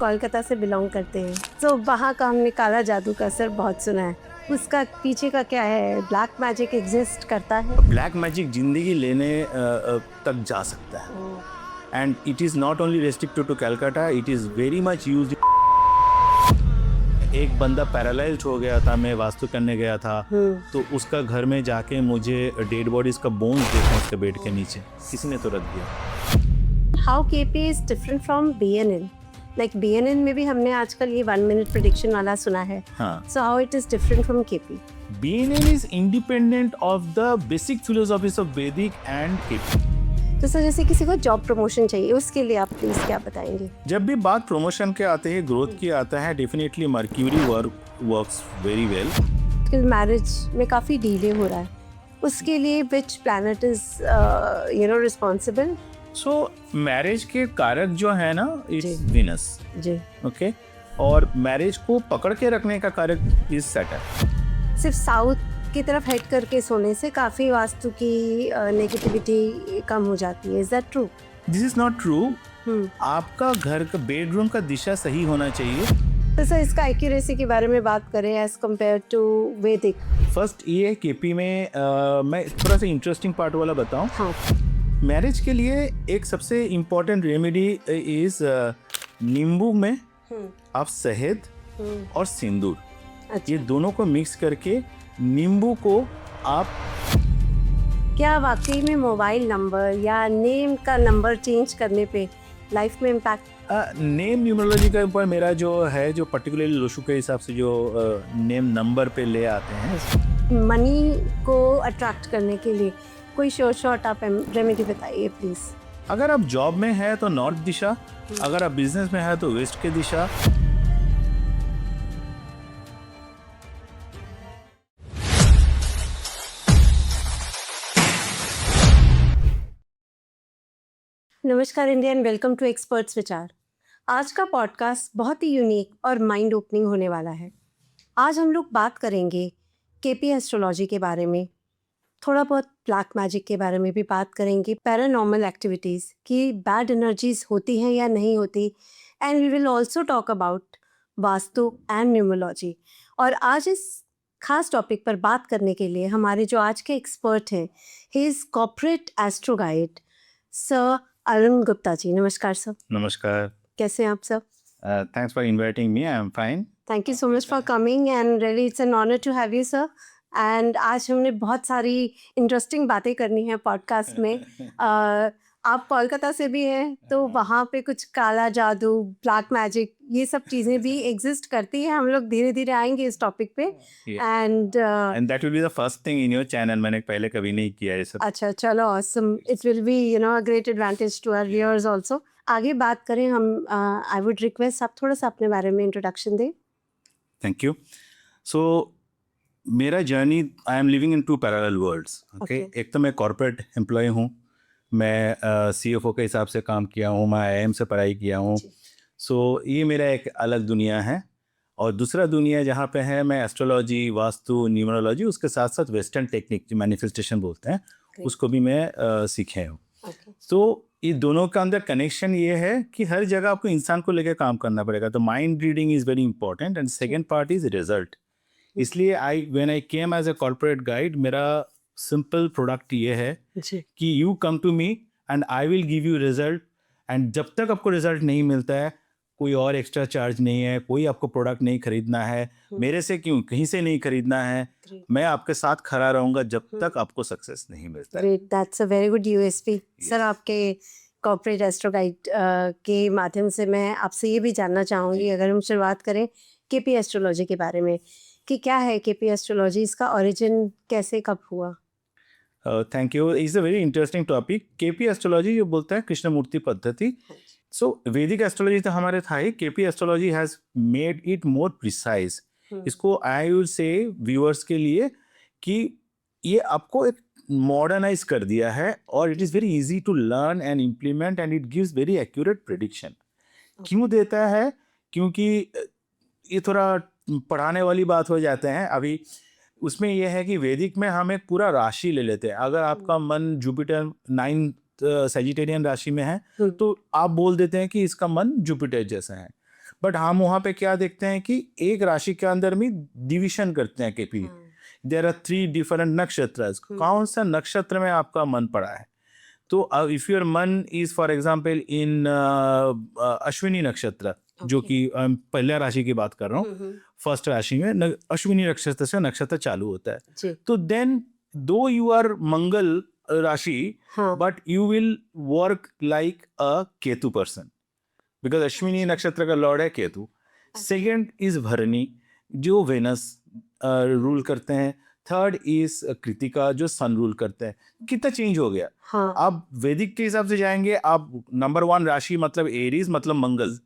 कोलकाता से बिलोंग करते हैं, तो वहाँ का हमने काला जादू का असर बहुत सुना है। उसका पीछे का क्या है? ब्लैक मैजिक एग्जिस्ट करता है? ब्लैक मैजिक जिंदगी लेने तक जा सकता है and it is not only restricted to Calcutta, it is very much used. एक बंदा पैरालाइज्ड हो गया था, मैं वास्तु करने गया था, तो उसका घर में जाके मुझे डेड बॉडीज का बोन्स देखा उसके बेड के नीचे, किसी ने तो रख दिया। How KP is different from BNN? Like BNN में भी हमने आजकल ये 1 मिनट प्रेडिक्शन वाला सुना है, हाँ, so how it is different from KP? BNN is independent of the basic philosophies of Vedic and KP. तो सर जैसे किसी को जॉब प्रमोशन चाहिए, उसके लिए आप प्लीज क्या बताएंगे? जब भी बात प्रमोशन के आते हैं, ग्रोथ की आता है, definitely Mercury works very well. आजकल मैरिज में काफी डिले हो रहा है, उसके लिए which planet is responsible? So marriage के कारक जो है ना, इट्स जी। वीनस, जी। ओके, और मैरिज को पकड़ के रखने का कारक इज सैटर्न। सिर्फ साउथ की तरफ हेड करके सोने से काफी वास्तु की नेगेटिविटी कम हो जाती है, is that true? This is not true. आपका घर का बेडरूम का दिशा सही होना चाहिए। तो सर इसका एक्यूरेसी के बारे में बात करें एज कम्पेयर टू वैदिक? फर्स्ट ये केपी में मैं थोड़ा सा इंटरेस्टिंग पार्ट वाला बताऊं। हाँ। मैरिज के लिए एक सबसे इम्पोर्टेंट रेमेडी इज नींबू में आप शहद और सिंदूर, अच्छा। ये दोनों को मिक्स करके नींबू को आप क्या वाकई में मोबाइल नंबर या नेम का नंबर चेंज करने पे लाइफ में इम्पैक्ट? नेम न्यूमरोलॉजी के ऊपर मेरा जो है, जो पर्टिकुलरली लोशु के हिसाब से जो नेम नंबर पे ले आते हैं। मनी को अट्रैक्ट करने के लिए कोई शॉर्ट आप रेमेडी बताइए प्लीज। अगर आप जॉब में है तो नॉर्थ दिशा, अगर आप बिजनेस में है तो वेस्ट के दिशा। नमस्कार India and welcome to experts Vichar. आज का पॉडकास्ट बहुत ही यूनिक और माइंड ओपनिंग होने वाला है। आज हम लोग बात करेंगे केपी एस्ट्रोलॉजी के बारे में, थोड़ा बहुत ब्लैक मैजिक के बारे में भी बात करेंगे, पैरानॉर्मल एक्टिविटीज़ की बैड एनर्जीज होती हैं या नहीं होती, and we will also talk about vastu and numerology. और आज इस खास टॉपिक पर बात करने के लिए हमारे जो आज के एक्सपर्ट हैं, he is corporate astro guide sir Arun Gupta ji. नमस्कार सर। नमस्कार। कैसे हैं आप सब? Thanks for inviting me, I am fine. Thank you so much for coming and really it's an honour to have you sir. And आज हमने बहुत सारी इंटरेस्टिंग बातें करनी है पॉडकास्ट में। आप कोलकाता से भी हैं, तो वहाँ पे कुछ काला जादू, ब्लैक मैजिक, ये सब चीज़ें भी एग्जिस्ट करती हैं। हम लोग धीरे धीरे आएंगे इस टॉपिक पे। And that will be the first thing in your channel. मैंने पहले कभी नहीं किया ये सब। अच्छा, चलो awesome. It will be a great advantage to our viewers also. आगे बात करें हम, आई वुड रिक्वेस्ट आप थोड़ा सा अपने बारे में इंट्रोडक्शन दें। Thank you. सो मेरा journey, I am living in two parallel worlds. Okay, एक तो मैं कॉर्पोरेट एम्प्लॉय हूँ, मैं CFO के हिसाब से काम किया हूँ, मैं IIM से पढ़ाई किया हूँ। सो ये मेरा एक अलग दुनिया है। और दूसरा दुनिया जहाँ पे है, मैं एस्ट्रोलॉजी, वास्तु, न्यूमरोलॉजी, उसके साथ साथ वेस्टर्न टेक्निक जो मैनिफेस्टेशन बोलते हैं, उसको भी मैं सीखे हूँ। तो ये दोनों का अंदर कनेक्शन ये है कि हर जगह आपको इंसान को लेकर काम करना पड़ेगा। तो mind reading is very important and second part is result. इसलिए when I came as a corporate guide, मेरा सिंपल प्रोडक्ट ये है कि you come to me and I will give you result. And जब तक आपको रिजल्ट नहीं मिलता है, कोई और एक्स्ट्रा चार्ज नहीं है, कोई आपको प्रोडक्ट नहीं खरीदना है, मेरे से क्यों, कहीं से नहीं खरीदना है, मैं आपके साथ खड़ा रहूंगा जब तक आपको सक्सेस नहीं मिलता है। Great, that's a very good USP sir. आपके कॉर्पोरेट एस्ट्रो गाइड के माध्यम से मैं आपसे ये भी जानना चाहूँगी, अगर हम शुरुआत करें केपी एस्ट्रोलॉजी के बारे में, कि क्या है केपी एस्ट्रोलॉजी, इसका ओरिजिन कैसे, कब हुआ? Thank you. Is a very interesting topic. KP astrology जो बोलता है कृष्णमूर्ति पद्धति। सो वैदिक एस्ट्रोलॉजी तो हमारे था ही, KP astrology has made it more precise. इसको आई विल से व्यूअर्स के लिए कि ये आपको एक मॉडर्नाइज कर दिया है, और it is very easy to learn and implement and it gives very accurate prediction. क्यों देता है? क्योंकि ये थोड़ा पढ़ाने वाली बात हो जाते हैं। अभी उसमें यह है कि वैदिक में हम एक पूरा राशि ले लेते हैं। अगर आपका मन जुपिटर 9th सैजिटेरियन राशि में है, तो आप बोल देते हैं कि इसका मन जुपिटर जैसा है। बट हम वहाँ पे क्या देखते हैं कि एक राशि के अंदर में डिविजन करते हैं केपी. देयर आर 3 डिफरेंट नक्षत्र. कौन सा नक्षत्र में आपका मन पड़ा है. तो इफ योर मन is for example in Ashwini नक्षत्र, जो कि पहला राशि की बात कर रहा हूँ, फर्स्ट राशि में अश्विनी नक्षत्र से नक्षत्र चालू होता है. तो देन दो यू आर मंगल राशि, but you will work like a Ketu person, because Ashwini नक्षत्र का लॉर्ड है केतु. सेकेंड इज भरणी, जो वेनस रूल करते हैं. थर्ड इज कृतिका, जो सन रूल करते हैं. कितना चेंज हो गया. आप वैदिक के हिसाब से जाएंगे, आप नंबर 1 राशि मतलब एरीज मतलब मंगल,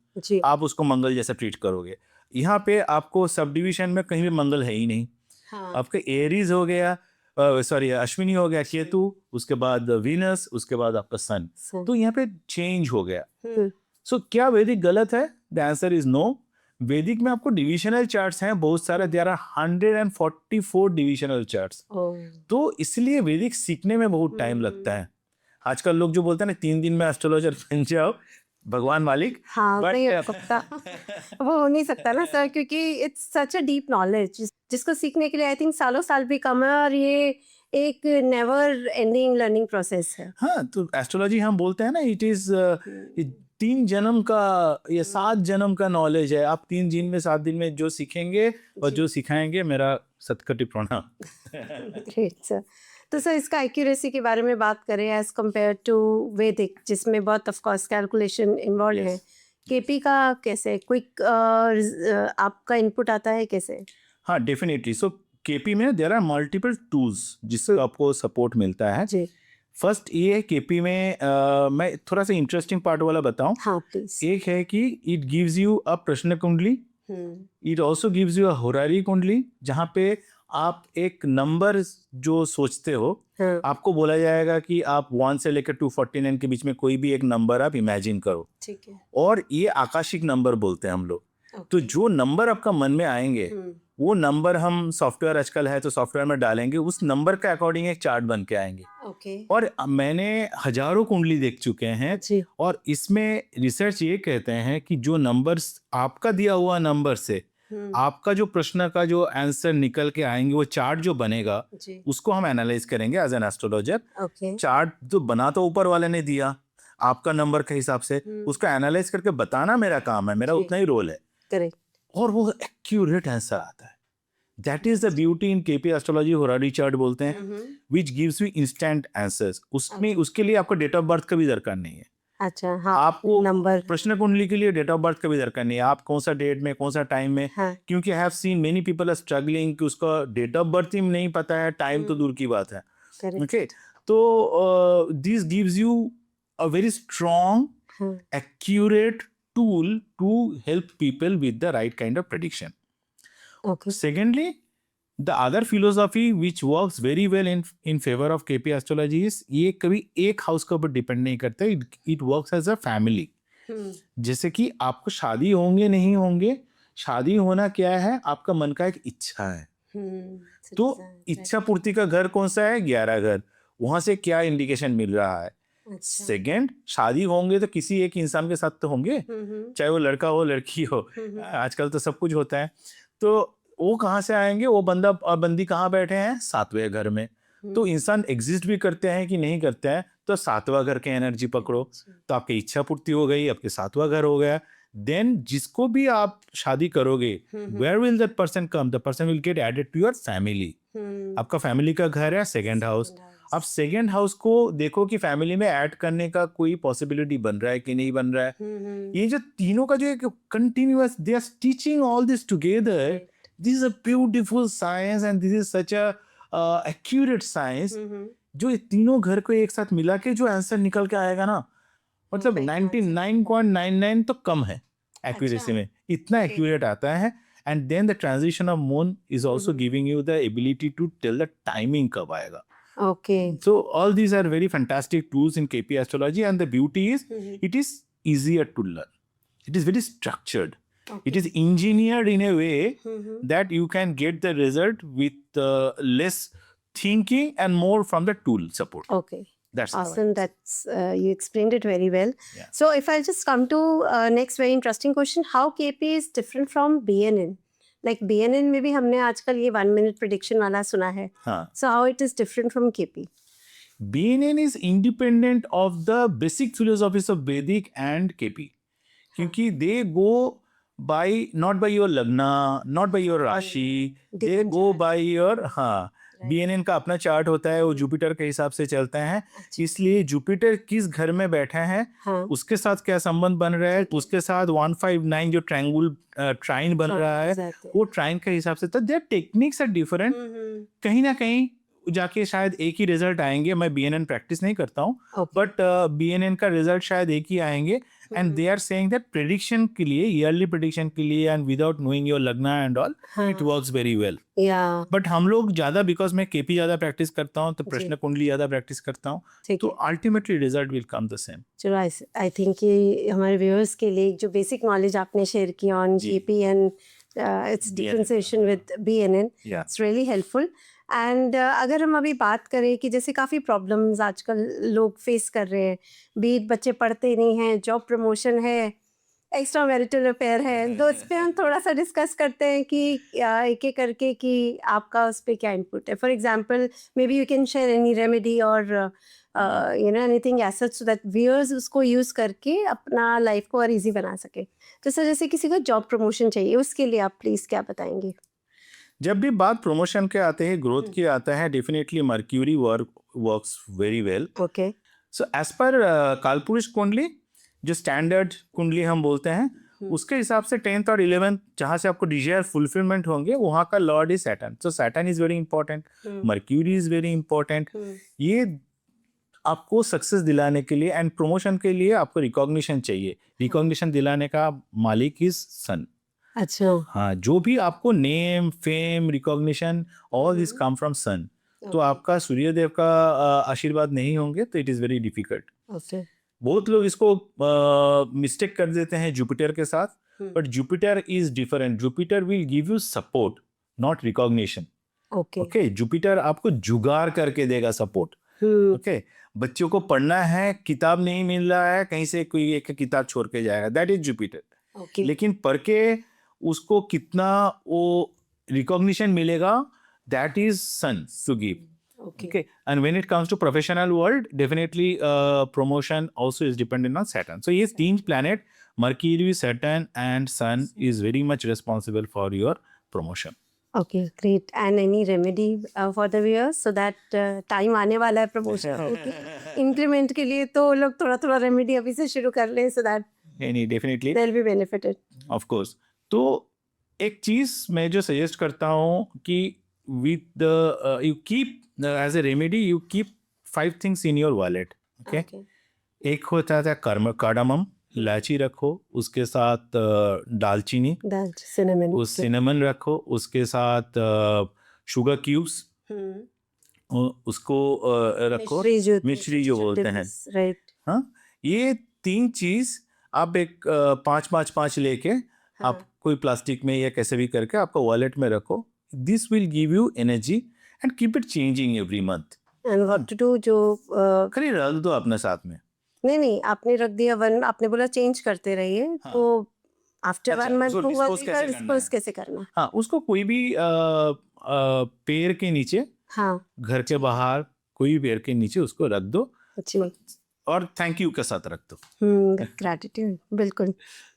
आप उसको मंगल जैसा ट्रीट करोगे. यहाँ पे आपको सब डिविजन में कहीं भी मंगल है ही नहीं. आपका एरीज हो गया, सॉरी अश्विनी हो गया केतु, उसके बाद वीनस, उसके बाद आपका सन. तो यहाँ पे चेंज हो गया. सो क्या वैदिक गलत है? The answer is no. Vedic में आपको डिविजनल चार्ट्स हैं बहुत सारे. There are 144 divisional charts. तो इसलिए वैदिक सीखने में बहुत टाइम लगता है. आजकल लोग जो बोलते हैं ना 3 दिन में एस्ट्रोलॉजर बन जाओ, भगवान मालिक. हाँ, नहीं हो सकता. वो हो नहीं सकता ना सर, क्योंकि it's such a deep knowledge जिसको सीखने के लिए आई थिंक सालों साल भी कम है, और ये एक नेवर एंडिंग लर्निंग प्रोसेस है. हाँ, तो एस्ट्रोलॉजी हम बोलते हैं ना, इट इज 3 जन्म का या 7 जन्म का नॉलेज है. आप 3 दिन में 7 दिन में जो सीखेंगे और जो सिखाएंगे, मेरा सतकटी प्रणाम. Great sir. तो सर इसका एक्यूरेसी के बारे में बात करें एज कम्पेयर टू वैदिक, जिसमें बहुत ऑफ कोर्स कैलकुलेशन इन्वॉल्व है, केपी का कैसे क्विक आपका इनपुट आता है कैसे? हाँ, डेफिनेटली. सो केपी में देयर आर मल्टीपल टूल्स जिससे आपको सपोर्ट मिलता है. जी. फर्स्ट ये है केपी में, मैं थोड़ा सा इंटरेस्टिंग पार्ट वाला बताऊं. हाँ प्लीज. एक है कि इट गिव्स यू अ प्रश्न कुंडली. It also gives you a horary कुंडली, जहाँ पे आप एक नंबर जो सोचते हो, आपको बोला जाएगा कि आप 1 से लेकर 249 के बीच में कोई भी एक नंबर आप इमेजिन करो. ठीक है. और ये आकाशिक नंबर बोलते हैं हम लोग. तो जो नंबर आपका मन में आएंगे, वो नंबर हम सॉफ्टवेयर आजकल है तो सॉफ्टवेयर में डालेंगे, उस नंबर के अकॉर्डिंग एक चार्ट बन के आएंगे. और मैंने हजारों कुंडली देख चुके हैं. और इसमें रिसर्च ये कहते हैं कि जो नंबर्स आपका दिया हुआ नंबर से आपका जो प्रश्न का जो आंसर निकल के आएंगे, वो चार्ट जो बनेगा, उसको हम एनालाइज करेंगे एज एन एस्ट्रोलॉजर. चार्ट जो बना तो ऊपर वाले ने दिया आपका नंबर के हिसाब से, उसको एनालाइज करके बताना मेरा काम है, मेरा उतना ही रोल है. करेक्ट. और वो एक्यूरेट आंसर आता है. That is the beauty in KP astrology. Horary chart बोलते हैं, which gives you instant answers. उसमें उसके लिए आपको डेट ऑफ बर्थ का भी दरकार नहीं है. अच्छा. हाँ, आपको नंबर प्रश्न कुंडली के लिए डेट ऑफ बर्थ का भी दरकार नहीं है. आप कौन सा डेट में, कौन सा टाइम में. क्योंकि I have seen many people are struggling कि उसका डेट ऑफ बर्थ ही नहीं पता है, टाइम तो दूर की बात है. ओके. तो this gives you a very strong accurate tool to help people with the right kind of prediction. Okay. Secondly, the other philosophy which works very well in favor of KP astrology is ये कभी एक house के ऊपर depend नहीं करता. it works as a family. जैसे कि आपको शादी होंगे नहीं होंगे, शादी होना क्या है, आपका मन का एक इच्छा है. तो इच्छा पूर्ति का घर कौन सा है? 11 घर. वहां से क्या इंडिकेशन मिल रहा है? सेकेंड, शादी होंगे तो किसी एक इंसान के साथ तो होंगे, चाहे वो लड़का हो लड़की हो. आजकल तो सब कुछ होता है. तो वो कहाँ से आएंगे? वो बंदा और बंदी कहाँ बैठे हैं? 7वें घर में. तो इंसान एग्जिस्ट भी करते हैं कि नहीं करते हैं, तो 7वां घर के एनर्जी पकड़ो, तो आपकी इच्छा पूर्ति हो गई, आपके 7वां घर हो गया. देन जिसको भी आप शादी करोगे, where will that person come? The person will get added to your family. आपका फैमिली का घर है सेकेंड हाउस. आप सेकेंड हाउस को देखो कि फैमिली में ऐड करने का कोई पॉसिबिलिटी बन रहा है कि नहीं बन रहा है. ये जो तीनों का जो एक continuous, they are teaching all this together. This is a beautiful science and this is such a accurate science. जो ये तीनों घर को एक साथ मिला के जो आंसर निकल के आएगा ना, मतलब 99.99 तो कम है एक्यूरेसी में, इतना एक्यूरेट आता है. And then the transition of moon is also giving you the ability to tell the timing कब आएगा. Okay. So all these are very fantastic tools in KP astrology, and the beauty is it is easier to learn. It is very structured. Okay. It is engineered in a way that you can get the result with less thinking and more from the tool support. Okay. That's how I Awesome. would say. That's you explained it very well. Yeah. So if I just come to next very interesting question, how KP is different from BNN? Like BNN में भी हमने आजकल ये 1 minute prediction वाला सुना है. हाँ. So how it is different from KP? BNN is independent of the basic philosophies of Vedic and KP. क्योंकि they go by not by your lagna, not by your rashi, they Different go chart. by your हाँ. BNN का अपना chart होता है, वो Jupiter के हिसाब से चलते हैं. अच्छा. इसलिए जुपिटर किस घर में बैठा है, हाँ. उसके साथ क्या संबंध बन रहा है, उसके साथ 159 जो ट्रायंगुल ट्राइन बन रहा है, Exactly. वो ट्राइन के हिसाब से. तो देयर टेक्निक्स आर डिफरेंट. कहीं ना कहीं जाके शायद एक ही रिजल्ट आएंगे. मैं BNN प्रैक्टिस नहीं करता हूँ, Okay. बट BNN का रिजल्ट शायद एक ही आएंगे. And they are saying that prediction के लिए, ईयरली प्रेडिक्शन के लिए, and without knowing your lagna and all, it works very well. Yeah. But हम लोग ज्यादा, बिकॉज मैं KP ज्यादा प्रैक्टिस करता हूँ, तो प्रश्न कुंडली ज्यादा प्रैक्टिस करता हूँ, ठीक तो है. Ultimately result will come the same. चलो आई थिंक कि हमारे व्यूअर्स के लिए जो बेसिक नॉलेज आपने शेयर की ऑन जी. KP and its differentiation with BNN, या इट्स रियली हेल्पफुल. एंड अगर हम अभी बात करें कि जैसे काफ़ी प्रॉब्लम्स आजकल लोग फेस कर रहे हैं, बीट बच्चे पढ़ते नहीं हैं, जॉब प्रमोशन है, एक्स्ट्रा मैरिटल अफेयर है, तो इस पे हम थोड़ा सा डिस्कस करते हैं कि एक एक करके कि आपका उस पर क्या इनपुट है. For example maybe you can share any remedy और you know anything as such so that viewers उसको यूज़ करके अपना लाइफ को और ईजी बना सके. तो सर जैसे किसी को जॉब प्रमोशन चाहिए, उसके लिए आप प्लीज़ क्या बताएंगे? जब भी बात प्रमोशन के आते हैं, ग्रोथ के आता है, definitely Mercury works very well. Okay. So as per कालपुरुष कुंडली, जो स्टैंडर्ड कुंडली हम बोलते हैं, उसके हिसाब से 10th और 11th जहाँ से आपको डिजायर फुलफिलमेंट होंगे, वहाँ का Lord is Saturn. So Saturn is very important, mercury is very important. ये आपको सक्सेस दिलाने के लिए एंड प्रमोशन के लिए आपको रिकॉग्निशन चाहिए. रिकॉग्निशन दिलाने का मालिक इज सन. अच्छा. हाँ, जो भी आपको name, fame, recognition, all this come from sun. तो आपका सूर्यदेव का आशीर्वाद नहीं होंगे तो it is very difficult. Okay. बहुत लोग इसको मिस्टेक कर देते हैं जुपिटर के साथ, but Jupiter is different. Jupiter will give you support, not recognition. Okay. Okay, Jupiter आपको जुगाड़ करके देगा सपोर्ट. ओके, बच्चों को पढ़ना है, किताब नहीं मिल रहा है, कहीं से कोई एक किताब छोड़ के जाएगा, दैट इज जुपिटर. ओके. लेकिन पढ़ के उसको कितना वो रिकॉग्निशन मिलेगा, that is sun to give. Okay, and when it comes to professional world, definitely promotion also is dependent on Saturn. So yes, तीन planet, Mercury, Saturn and Sun is very much responsible for your promotion. Okay, great. And any remedy for the viewers so that time आने वाला है promotion increment के लिए, तो लोग थोड़ा थोड़ा remedy अभी से शुरू कर लें so that Definitely. they'll be benefited. Of course. तो एक चीज मैं जो सजेस्ट करता हूँ कि with the you keep as a remedy, you keep 5 things in your wallet. Okay. एक होता था कार्डामम, इलायची रखो, उसके साथ दालचीनी, cinnamon, उस सिनेमन रखो, उसके साथ शुगर क्यूब्स, उसको रखो, मिश्री जो बोलते हैं. राइट. हाँ, ये 3 चीज आप एक 5-5-5 लेके आप कोई प्लास्टिक में या कैसे भी करके आपका वॉलेट में रखो. This will give you energy and keep it changing every month. And what to do जो खाली रख दो अपने साथ में. नहीं आपने रख दिया 1, आपने बोला चेंज करते रहिए. हाँ. तो आफ्टर 1 मंथ उसको हुआ dispose कैसे करना? हाँ, उसको कोई भी पेड़ के नीचे, हाँ, घर के बाहर कोई भी पेड़ के नीचे उसको रख दो. अच्छी. और थैंक यू के साथ रख दो. ग्रैटिट्यूड. बिल्कुल.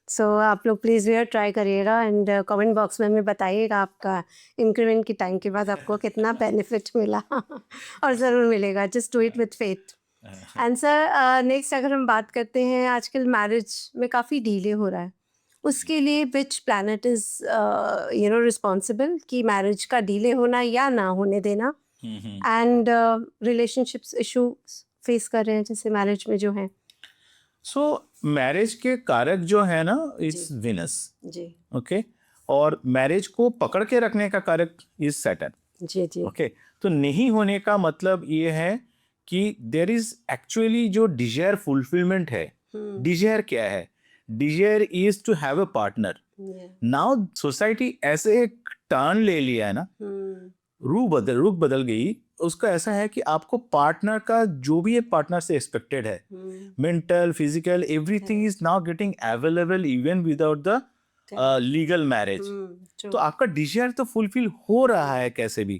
सो आप लोग प्लीज़ वेयर ट्राई करिएगा एंड कमेंट बॉक्स में हमें बताइएगा आपका इंक्रीमेंट की टाइम के बाद आपको कितना बेनिफिट मिला और ज़रूर मिलेगा. Just do it with faith. And sir next अगर हम बात करते हैं, आजकल मैरिज में काफ़ी डिले हो रहा है, उसके लिए which planet is you know responsible कि मैरिज का डिले होना या ना होने देना, एंड रिलेशनशिप्स इशूज फेस कर रहे हैं जैसे मैरिज में जो हैं? सो मैरिज के कारक जो है ना, इट्स विनस. जी. ओके, और मैरिज को पकड़ के रखने का कारक इज सैटर्न. जी. जी. ओके, तो नहीं होने का मतलब ये है कि देयर इज एक्चुअली जो डिजायर फुलफिलमेंट है. डिजायर क्या है? Desire is to have a partner. Now society ऐसे एक टर्न ले लिया है ना, रुख बदल गई। उसका ऐसा है कि आपको पार्टनर का जो भी एक पार्टनर से एक्सपेक्टेड है, mental, physical, everything is now getting available even without the legal marriage. तो आपका डिजायर तो फुलफिल हो रहा है कैसे भी।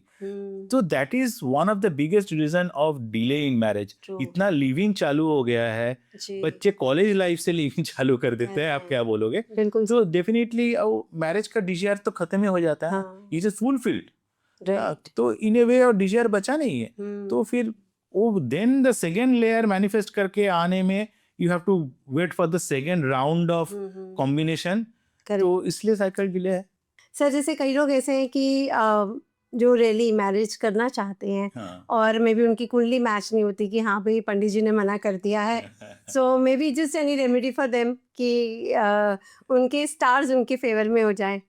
तो that is one of the biggest reason of delay in marriage. इतना लिविंग चालू हो गया है, बच्चे कॉलेज लाइफ से लिविंग चालू कर देते हैं, आप क्या बोलोगे? तो डेफिनेटली मैरिज का डिजायर तो खत्म ही हो जाता है, इट इज फुलफिल्ड। तो इन ए वे और डिजायर बचा नहीं है। तो फिर वो then the second layer manifest करके आने में you have to wait for the second round of combination. तो इसलिए साइकिल डिले है। सर जैसे कई लोग ऐसे हैं कि जो रियली मैरिज करना चाहते हैं, और मे बी उनकी कुंडली मैच नहीं होती कि हाँ भाई पंडित जी ने मना कर दिया है, so maybe just any remedy for them कि उनके स्टार्स उनके फेवर में हो जाए।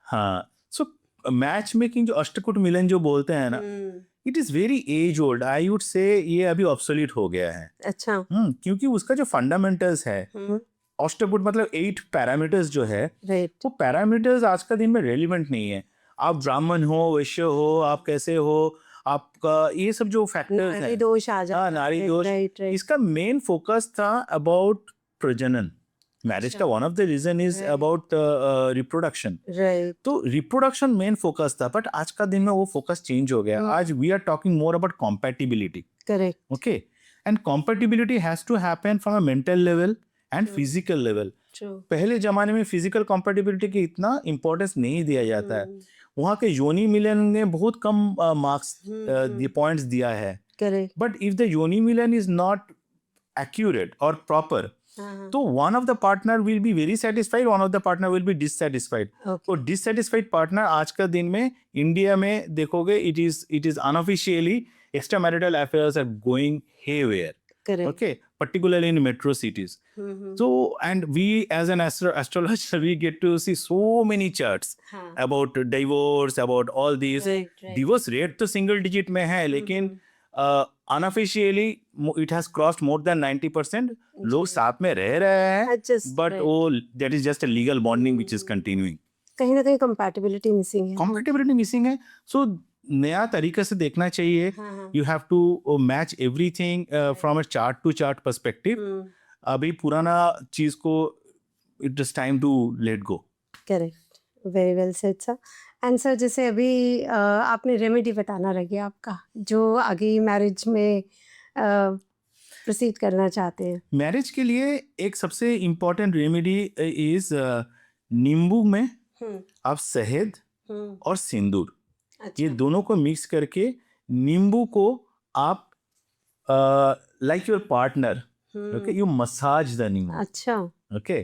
हाँ, सो मैच मेकिंग जो अष्टकूट मिलन जो बोलते हैं ना, it is very age old. I would say ये अभी ऑब्सोलीट हो गया है। अच्छा। क्योंकि उसका जो फंडामेंटल्स है, अष्टकूट मतलब 8 पैरामीटर्स जो है, वो पैरामीटर्स आज का दिन में रेलिवेंट नहीं है। आप ब्राह्मण हो, वैश्य हो, आप कैसे हो, आपका ये सब जो फैक्टर्स हैं, नारी दोष आ जाता है। नारी दोष, इसका मेन फोकस था अबाउट प्रजनन। मैरिज का one of the reason is about reproduction. तो रिप्रोडक्शन मेन फोकस था, बट आज का दिन में वो फोकस चेंज हो गया। आज we are talking more about compatibility. Correct. Okay, and compatibility has to happen from a mental level and physical level. पहले जमाने में फिजिकल कॉम्पैटिबिलिटी की इतना इम्पोर्टेंस नहीं दिया जाता है। वहाँ के योनि मिलन ने बहुत कम मार्क्स पॉइंट्स दिया है। बट इफ द योनि मिलन इज नॉट एक्यूरेट और प्रॉपर, तो one of the partner will be very satisfied, one of the partner will be dissatisfied. तो डिससेटिस्फाइड पार्टनर आज का दिन में इंडिया में देखोगे, it is unofficially extra marital affairs are going haywire. Okay, particularly in metro cities. So, and we as an astrologer, we get to see so many charts about divorce, about all these. Divorce rate तो single digit में है, लेकिन unofficially it has crossed more than 90%. लोग साथ में रह रहे हैं, but that is just a legal bonding which is continuing. कहीं ना कहीं compatibility missing है। Compatibility missing है, so नया तरीके से देखना चाहिए। You have to match everything from a chart to chart perspective. अभी पुराना चीज को it is time to let go. Correct, very well said sir. And sir जैसे अभी आपने रेमेडी बताना रह गया आपका, जो आगे मैरिज में प्रोसीड करना चाहते हैं। मैरिज के लिए एक सबसे इम्पोर्टेंट रेमेडी इज नींबू में आप शहद और सिंदूर, ये दोनों को मिक्स करके नींबू को आप like your partner, okay, you massage the नींबू। अच्छा। Okay,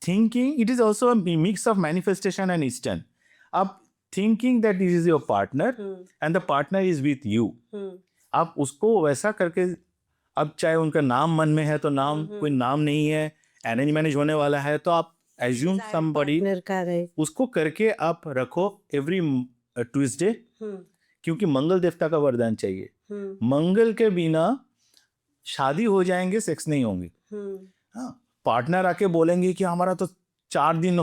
thinking it is also a mix of manifestation and eastern. आप thinking that this is your partner and the partner is with you. आप उसको वैसा करके, अब चाहे उनका नाम मन में है तो नाम, कोई नाम नहीं है, अरेंज मैरिज होने वाला है, तो आप एज्यूम समबडी, उसको करके आप रखो एवरी ट्यूसडे, क्योंकि मंगल देवता का वरदान चाहिए। मंगल के बिना शादी हो जाएंगे, सेक्स नहीं होंगे। हाँ, पार्टनर आके बोलेंगे कि हमारा तो 7 दिन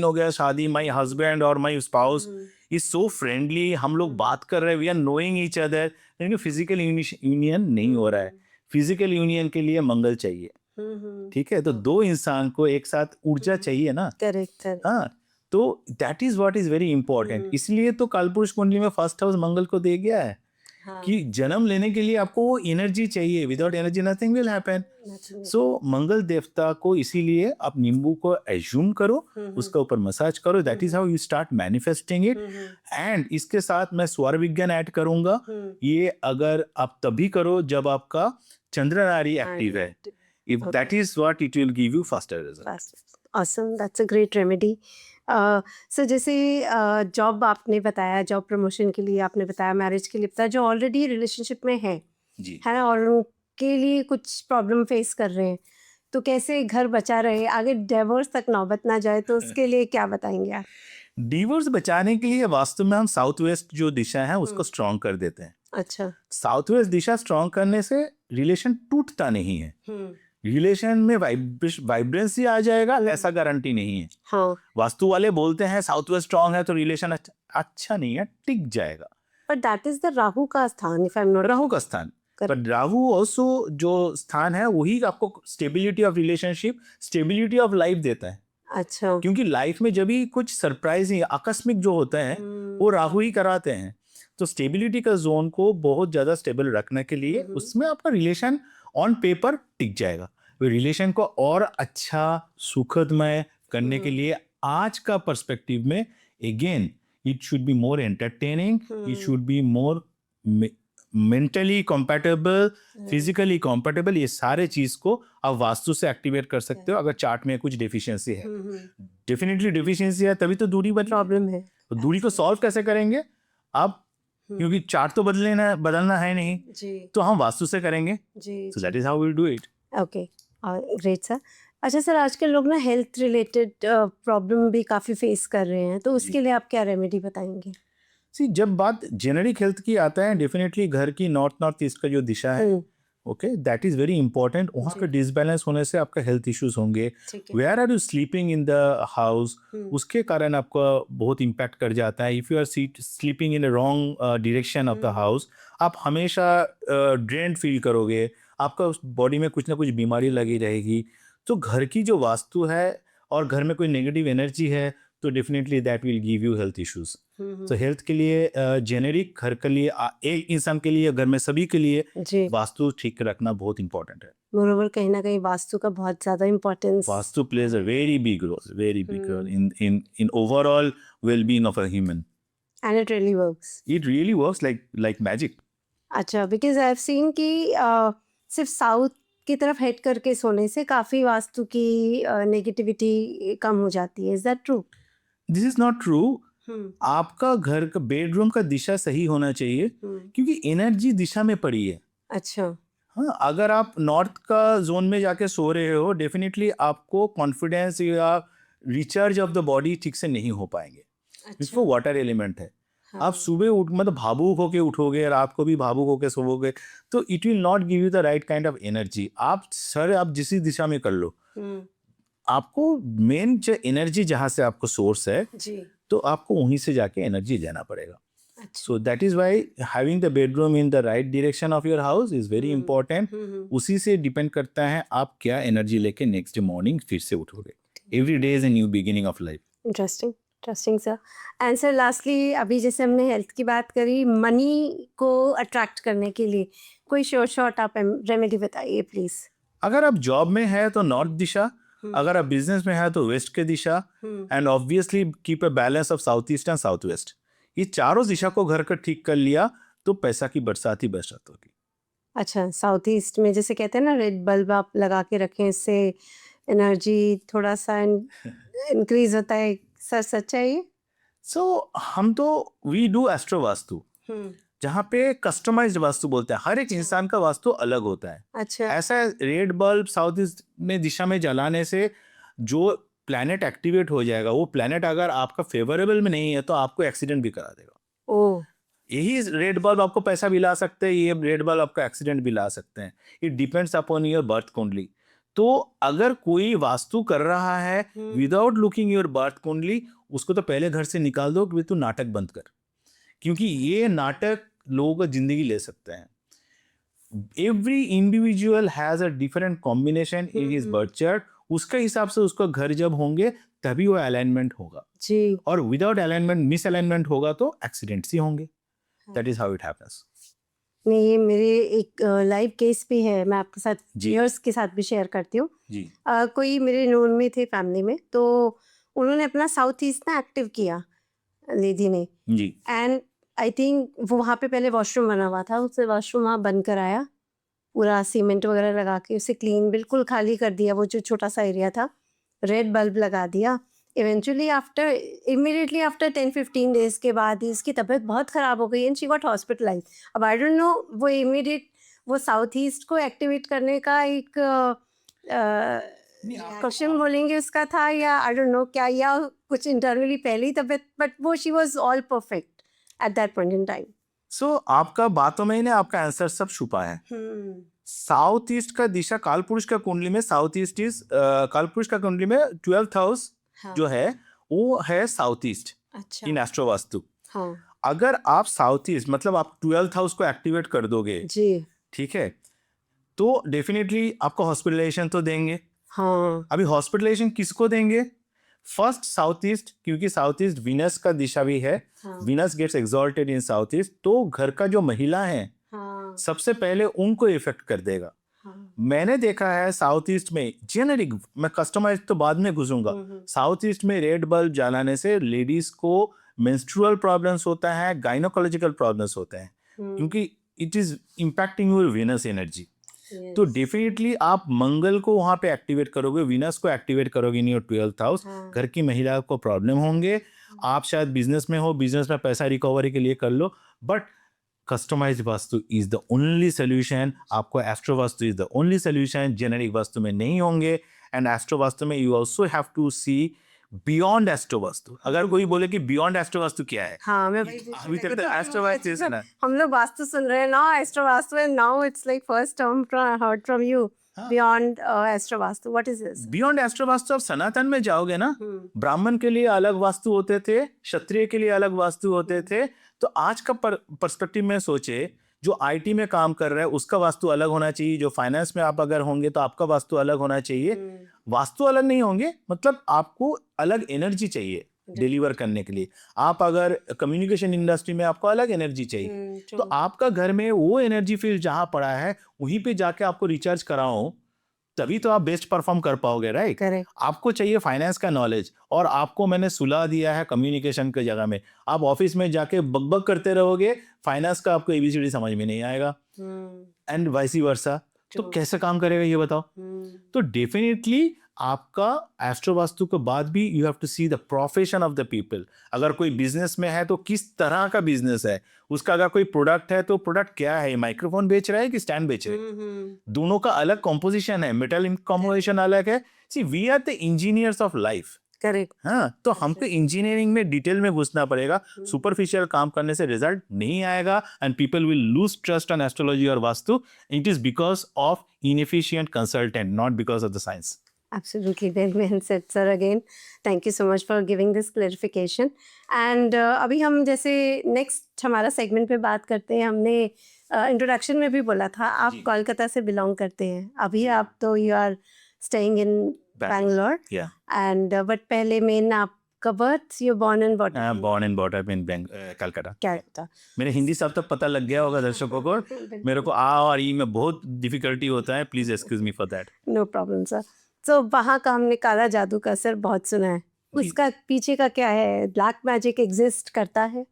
हो गया शादी, माई हस्बैंड और my spouse is so friendly, हम लोग बात कर रहे हैं, we are knowing each other, लेकिन फिजिकल यूनियन नहीं हो रहा है। फिजिकल यूनियन के लिए मंगल चाहिए, ठीक है? तो दो इंसान को एक साथ ऊर्जा चाहिए ना। करेक्ट। हाँ, तो that is what is very important. इसलिए तो कालपुरुष कुंडली में फर्स्ट हाउस मंगल को दे गया है। कि जन्म लेने के लिए आपको वो एनर्जी चाहिए, without energy nothing will happen. So Mangal देवता को इसीलिए आप नींबू को एज्यूम करो, उसका ऊपर मसाज करो, that is how you start manifesting it. And इसके साथ मैं स्वर विज्ञान ऐड करूंगा। ये अगर आप तभी करो जब आपका चंद्र नारी एक्टिव है। If that is what, it will give you faster results. Awesome, that's a great remedy. So जैसे जॉब आपने बताया, जॉब प्रमोशन के लिए आपने बताया, मैरिज के लिए बताया, जो ऑलरेडी रिलेशनशिप में है ना, और उनके लिए कुछ प्रॉब्लम फेस कर रहे हैं, तो कैसे घर बचा रहे, आगे डिवोर्स तक नौबत ना जाए, तो उसके लिए क्या बताएंगे आप? डिवोर्स बचाने के लिए वास्तव में हम साउथ वेस्ट जो दिशा है उसको स्ट्रॉन्ग कर देते हैं। अच्छा। साउथ वेस्ट दिशा स्ट्रॉन्ग करने से रिलेशन टूटता नहीं है। रिलेशन में वाइब्रेंसी आ जाएगा, ऐसा गारंटी नहीं है। हाँ। वास्तु वाले बोलते हैं साउथ वेस्ट स्ट्रॉन्ग है तो रिलेशन अच्छा नहीं है, टिक जाएगा। But that is the Rahu का स्थान, if I am not Rahu का स्थान, पर राहु ऑल्सो जो स्थान है वही आपको stability of relationship, stability of life देता है। अच्छा। क्योंकि लाइफ में जब भी कुछ सरप्राइजिंग आकस्मिक जो होता है वो राहु ही कराते हैं। तो स्टेबिलिटी का जोन को बहुत ज्यादा स्टेबल रखने के लिए उसमें आपका रिलेशन ऑन पेपर टिक जाएगा। रिलेशन को और अच्छा सुखदमय करने के लिए आज का पर्सपेक्टिव में again it should be more entertaining, it should be more mentally compatible, physically compatible. ये सारे चीज को आप वास्तु से एक्टिवेट कर सकते हो अगर चार्ट में कुछ डेफिशिएंसी है। डेफिनेटली डेफिशिएंसी है तभी तो दूरी बनी प्रॉब्लम है। तो दूरी को सॉल्व कैसे करेंगे आप, क्योंकि चार्ट तो बदलना है नहीं जी तो हम वास्तु से करेंगे। जी। So that is how we will do it. Okay, great sir. अच्छा सर, आजकल लोग ना हेल्थ रिलेटेड प्रॉब्लम भी काफ़ी फेस कर रहे हैं, तो उसके लिए आप क्या रेमेडी बताएंगे? सी जब बात जेनेरिक हेल्थ की आता है, डेफिनेटली घर की नॉर्थ ईस्ट का जो दिशा है okay that is very important. वहाँ का डिसबैलेंस होने से आपका हेल्थ इश्यूज होंगे। Where are you sleeping in the house, उसके कारण आपका बहुत इम्पैक्ट कर जाता है। If you are sleeping in a wrong direction of the house, आप हमेशा ड्रेन फील करोगे, आपका उस बॉडी में कुछ ना कुछ बीमारी लगी रहेगी। तो घर की जो वास्तु है और घर में कोई नेगेटिव एनर्जी है तो definitely that will give you health issues. तो हेल्थ के लिए जेनेरिक, घर के लिए एक इंसान के लिए, घर में सभी के लिए जी, वास्तु ठीक रखना बहुत इंपॉर्टेंट है। मोरोवर कहीं ना कहीं वास्तु का बहुत ज़्यादा importance. Vastu plays a very big role in overall well-being of a human. And it really works. It really works like magic. अच्छा, बिकॉज आई हैव सीन कि सिर्फ साउथ की तरफ हेड करके सोने से काफ़ी वास्तु की नेगेटिविटी कम हो जाती है। Is that true? This is not true. आपका घर का बेडरूम का दिशा सही होना चाहिए क्योंकि एनर्जी दिशा में पड़ी है। अच्छा। हाँ, अगर आप नॉर्थ का जोन में जाके सो रहे हो डेफिनेटली आपको कॉन्फिडेंस या रिचार्ज ऑफ द बॉडी ठीक से नहीं हो पाएंगे। इसको वाटर एलिमेंट है। आप सुबह उठ मतलब भावुक होके उठोगे, रात को भी भावुक होके सोओगे तो it will not give you the right kind of energy. आप जिस दिशा में कर लो, आपको मेन जो एनर्जी जहाँ से आपको सोर्स है जी, तो आपको वहीं से जाके एनर्जी लेना पड़ेगा। So that is why having the bedroom in the right direction of your house is very important. उसी से डिपेंड करता है आप क्या एनर्जी लेके नेक्स्ट डे मॉर्निंग फिर से उठोगे। Every day is a new beginning of life. Interesting interesting sir. And sir lastly, अभी जैसे हमने हेल्थ की बात करी, मनी को अट्रैक्ट करने के लिए कोई शॉर्ट आप रेमेडी बताइए प्लीज। अगर आप जॉब में है तो नॉर्थ दिशा, अगर आप बिजनेस में है तो वेस्ट के दिशा, and obviously keep a balance of south east and south west. ये चारों दिशा को घर का ठीक कर लिया तो पैसा की बरसात ही बरसात होगी। अच्छा, साउथ ईस्ट में जैसे कहते हैं ना रेड बल्ब आप लगा के रखें, इससे एनर्जी थोड़ा सा इंक्रीज होता है। सर सच है ये? सो हम तो वी डू एस्ट्रो वास्तु जहाँ पे कस्टमाइज्ड वास्तु बोलते हैं। हर एक इंसान का वास्तु अलग होता है। अच्छा। ऐसा रेड बल्ब साउथ ईस्ट में दिशा में जलाने से जो प्लैनेट एक्टिवेट हो जाएगा, वो प्लैनेट अगर आपका फेवरेबल में नहीं है तो आपको एक्सीडेंट भी करा देगा। ओ, यही रेड बल्ब आपको पैसा भी ला सकते हैं, ये रेड बल्ब आपका एक्सीडेंट भी ला सकते हैं। It depends upon your birth कुंडली। तो अगर कोई वास्तु कर रहा है विदाउट लुकिंग योर बर्थ कुंडली, उसको तो पहले घर से निकाल दो कि तू नाटक बंद कर, क्योंकि ये नाटक लोगों को जिंदगी ले सकते हैं। Every individual has a different combination in his birth chart. उसके हिसाब से उसको घर जब होंगे तभी वो अलाइनमेंट होगा जी। और विदाउट अलाइनमेंट मिस अलाइनमेंट होगा तो एक्सीडेंट्स ही होंगे। That is how it happens. नहीं, ये मेरे एक लाइव केस भी है, मैं आपके साथ व्यूअर्स के साथ भी शेयर करती हूँ। जी। कोई मेरे नोन में थे फैमिली में, तो उन्होंने अपना साउथ ईस्ट ना एक्टिव किया लेडी ने जी। एंड आई थिंक वो वहाँ पे पहले वॉशरूम बना हुआ था, उससे वॉशरूम वहाँ बंद कराया, पूरा सीमेंट वगैरह लगा के उसे क्लीन बिल्कुल खाली कर दिया, वो जो छोटा सा एरिया था, रेड बल्ब लगा दिया। इवेंचुअली इमीडिएटली आफ्टर 10-15 डेज के बाद ही उसकी तबीयत बहुत ख़राब हो गई एंड शी गॉट हॉस्पिटलाइज। अब आई डोंट नो वो इमीडिएट वो साउथ ईस्ट को एक्टिवेट करने का एक क्वेश्चन बोलेंगे उसका था, या आई डोंट नो क्या, या कुछ इंटरनली पहले ही तबीयत, बट वो she was all perfect at that point in time. So आपका बातों में ही ना आपका आंसर सब छुपा है। साउथ ईस्ट का दिशा कालपुरुष का कुंडली में, साउथ ईस्ट इज कालपुरुष का कुंडली में 12th हाउस जो है वो है साउथ ईस्ट अच्छा। इन एस्ट्रो वास्तु। हाँ अगर आप साउथ ईस्ट मतलब आप 12th हाउस को एक्टिवेट कर दोगे, जी, ठीक है, तो डेफिनेटली आपको हॉस्पिटलाइजेशन तो देंगे। हाँ अभी हॉस्पिटलाइजेशन किसको देंगे? फर्स्ट साउथ ईस्ट, क्योंकि साउथ ईस्ट वीनस का दिशा भी है, हाँ वीनस गेट्स एक्सॉल्टेड इन साउथ ईस्ट, तो घर का जो महिला है हाँ सबसे पहले उनको इफेक्ट कर देगा। हाँ मैंने देखा है साउथ ईस्ट में जेनेरिक, मैं कस्टमाइज तो बाद में घुसूंगा, साउथ ईस्ट में रेड बल्ब जलाने से लेडीज को मेंस्ट्रुअल प्रॉब्लम्स होता है, गाइनोकोलॉजिकल प्रॉब्लम्स होते हैं, क्योंकि it is impacting your Venus energy. तो डेफिनेटली आप मंगल को वहां पे एक्टिवेट करोगे, वीनस को एक्टिवेट करोगे इन योर 12th हाउस, घर की महिला को प्रॉब्लम होंगे। आप शायद बिजनेस में हो, बिजनेस में पैसा रिकवरी के लिए कर लो, but customise Vastu is the only solution. आपको astro Vastu is the only solution, generic Vastu में नहीं होंगे। एंड एस्ट्रो वास्तु में you also have to see beyond astro Vastu. अगर कोई बोले कि बियॉन्ड एस्ट्रो वास्तु क्या है, हाँ मैं अभी तक तो एस्ट्रो वास्तु है ना। हम लोग वास्तु सुन रहे हैं ना, astro vastu, and now it's like first term heard from you, beyond astro vastu, what is this? Beyond astro vastu आप सनातन में जाओगे ना, ब्राह्मण के लिए अलग वास्तु होते थे, क्षत्रिय के लिए अलग वास्तु होते थे। तो आज का पर्सपेक्टिव में सोचे, जो आईटी में काम कर रहा है उसका वास्तु अलग होना चाहिए, जो फाइनेंस में आप अगर होंगे तो आपका वास्तु अलग होना चाहिए। वास्तु अलग नहीं होंगे, मतलब आपको अलग एनर्जी चाहिए डिलीवर करने के लिए। आप अगर कम्युनिकेशन इंडस्ट्री में, आपको अलग एनर्जी चाहिए, तो आपका घर में वो एनर्जी फील्ड जहां पड़ा है वहीं पे जाके आपको रिचार्ज कराओ, तभी तो आप बेस्ट परफॉर्म कर पाओगे, राइट? करेक्ट। आपको चाहिए फाइनेंस का नॉलेज, और आपको मैंने सुला दिया है कम्युनिकेशन की जगह में। आप ऑफिस में जाके बकबक करते रहोगे, फाइनेंस का आपको एबीसीडी समझ में नहीं आएगा, एंड वाइस वर्सा। तो कैसे काम करेगा ये बताओ? तो डेफिनेटली आपका एस्ट्रो वास्तु के बाद भी you have to see the profession of the people. अगर कोई बिजनेस में है तो किस तरह का बिजनेस है उसका, अगर कोई प्रोडक्ट है तो प्रोडक्ट क्या है, माइक्रोफोन बेच रहा है कि स्टैंड बेच रहा है, दोनों का अलग कॉम्पोजिशन है, मेटल कॉम्पोजिशन अलग है। See we are the engineers of life, correct. हाँ, तो हमको इंजीनियरिंग में डिटेल में घुसना पड़ेगा। सुपरफिशियल काम करने से रिजल्ट नहीं आएगा, and people will lose trust on astrology और Vastu. It is because of inefficient consultant, not because of the science. Absolutely, very well said, sir. Again, thank you so much for giving this clarification. And अभी हम जैसे next हमारा segment पे बात करते हैं, हमने इंट्रोडक्शन में भी बोला था आप कोलकाता से बिलोंग करते हैं, अभी आप तो you are staying in Bangalore, and but पहले मेन आपका birth, you born and brought up born and brought up in Calcutta. Calcutta. मेरे हिंदी शब्द तक पता लग गया होगा दर्शकों को, मेरे को आ और ई में बहुत डिफिकल्टी होता है, please excuse me for that. No problem sir. तो वहाँ का हमने काला जादू का सर बहुत सुना है, उसका पीछे का क्या है? ब्लैक मैजिक एग्जिस्ट करता है?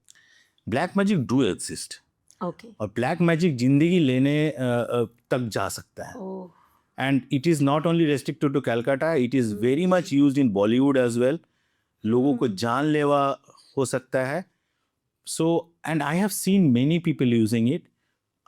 Black magic do exist, okay, और ब्लैक मैजिक जिंदगी लेने तक जा सकता है। And it is not only restricted to Calcutta, it is very much used in Bollywood as well. लोगों को जानलेवा हो सकता है। So and I have seen many people using it.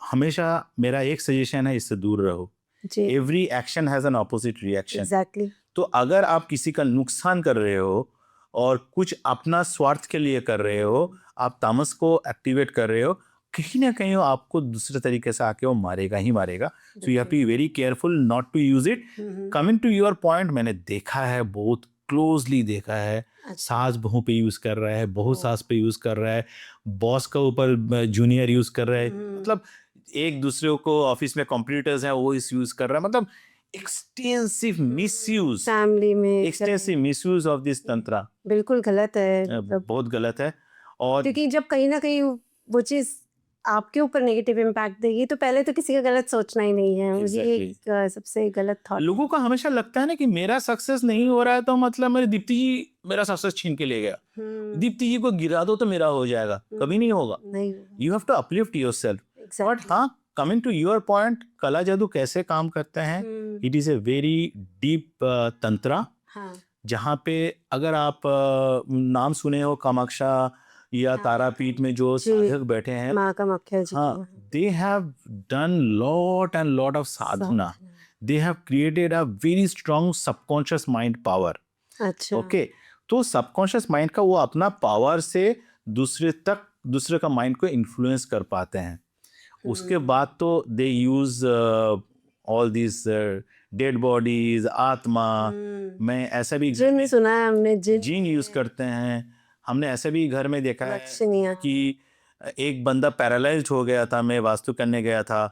हमेशा मेरा एक सजेशन है, इससे दूर रहो। Every action has an opposite reaction. Exactly. तो अगर आप किसी का नुकसान कर रहे हो और कुछ अपना स्वार्थ के लिए कर रहे हो, आप तामस को एक्टिवेट कर रहे हो, कहीं ना कहीं वो आपको दूसरे तरीके से आके वो मारेगा ही मारेगा। So you have to be very careful not to use it. Coming to your point, मैंने देखा है, बहुत क्लोजली देखा है, सास बहू पे यूज कर रहा है, बहू सास पे यूज कर रहा है, बॉस का ऊपर जूनियर यूज कर रहा है, मतलब एक दूसरे को ऑफिस में कंप्यूटर्स है वो इस यूज कर रहा है, मतलब एक्सटेंसिव मिसयूज, फैमिली में एक्सटेंसिव मिसयूज ऑफ दिस तंत्र। बिल्कुल गलत है, बहुत गलत है। और क्योंकि जब कहीं ना कहीं वो चीज आपके ऊपर नेगेटिव इम्पैक्ट देगी तो पहले तो किसी का गलत सोचना ही नहीं है। ये एक सबसे गलत थॉट। लोगों को हमेशा लगता है ना कि मेरा सक्सेस नहीं हो रहा है तो मतलब मेरे दीप्ति जी मेरा सक्सेस छीन के ले गया, दीप्ति जी को गिरा दो तो मेरा हो जाएगा। कभी नहीं होगा। You have to uplift yourself. But हाँ, कमिंग टू योर पॉइंट, कला जादू कैसे काम करते हैं, it is a very deep tantra, जहाँ पे अगर आप नाम सुने हो कामाक्षा या तारापीठ में जो साधक बैठे हैं, माँ कामाख्या जी, हाँ, they have done lot and lot of sadhana. They have created a very strong subconscious mind power. अच्छा, okay, तो subconscious mind का वो अपना पावर से दूसरे का माइंड को इन्फ्लुएंस कर पाते हैं। उसके बाद तो they use all this dead bodies, आत्मा, मैं ऐसा भी जिन सुना है हमने, जिन यूज करते हैं, हमने ऐसे भी घर में देखा है लक्षणीय। कि एक बंदा पैरालाइज्ड हो गया था, मैं वास्तु करने गया था,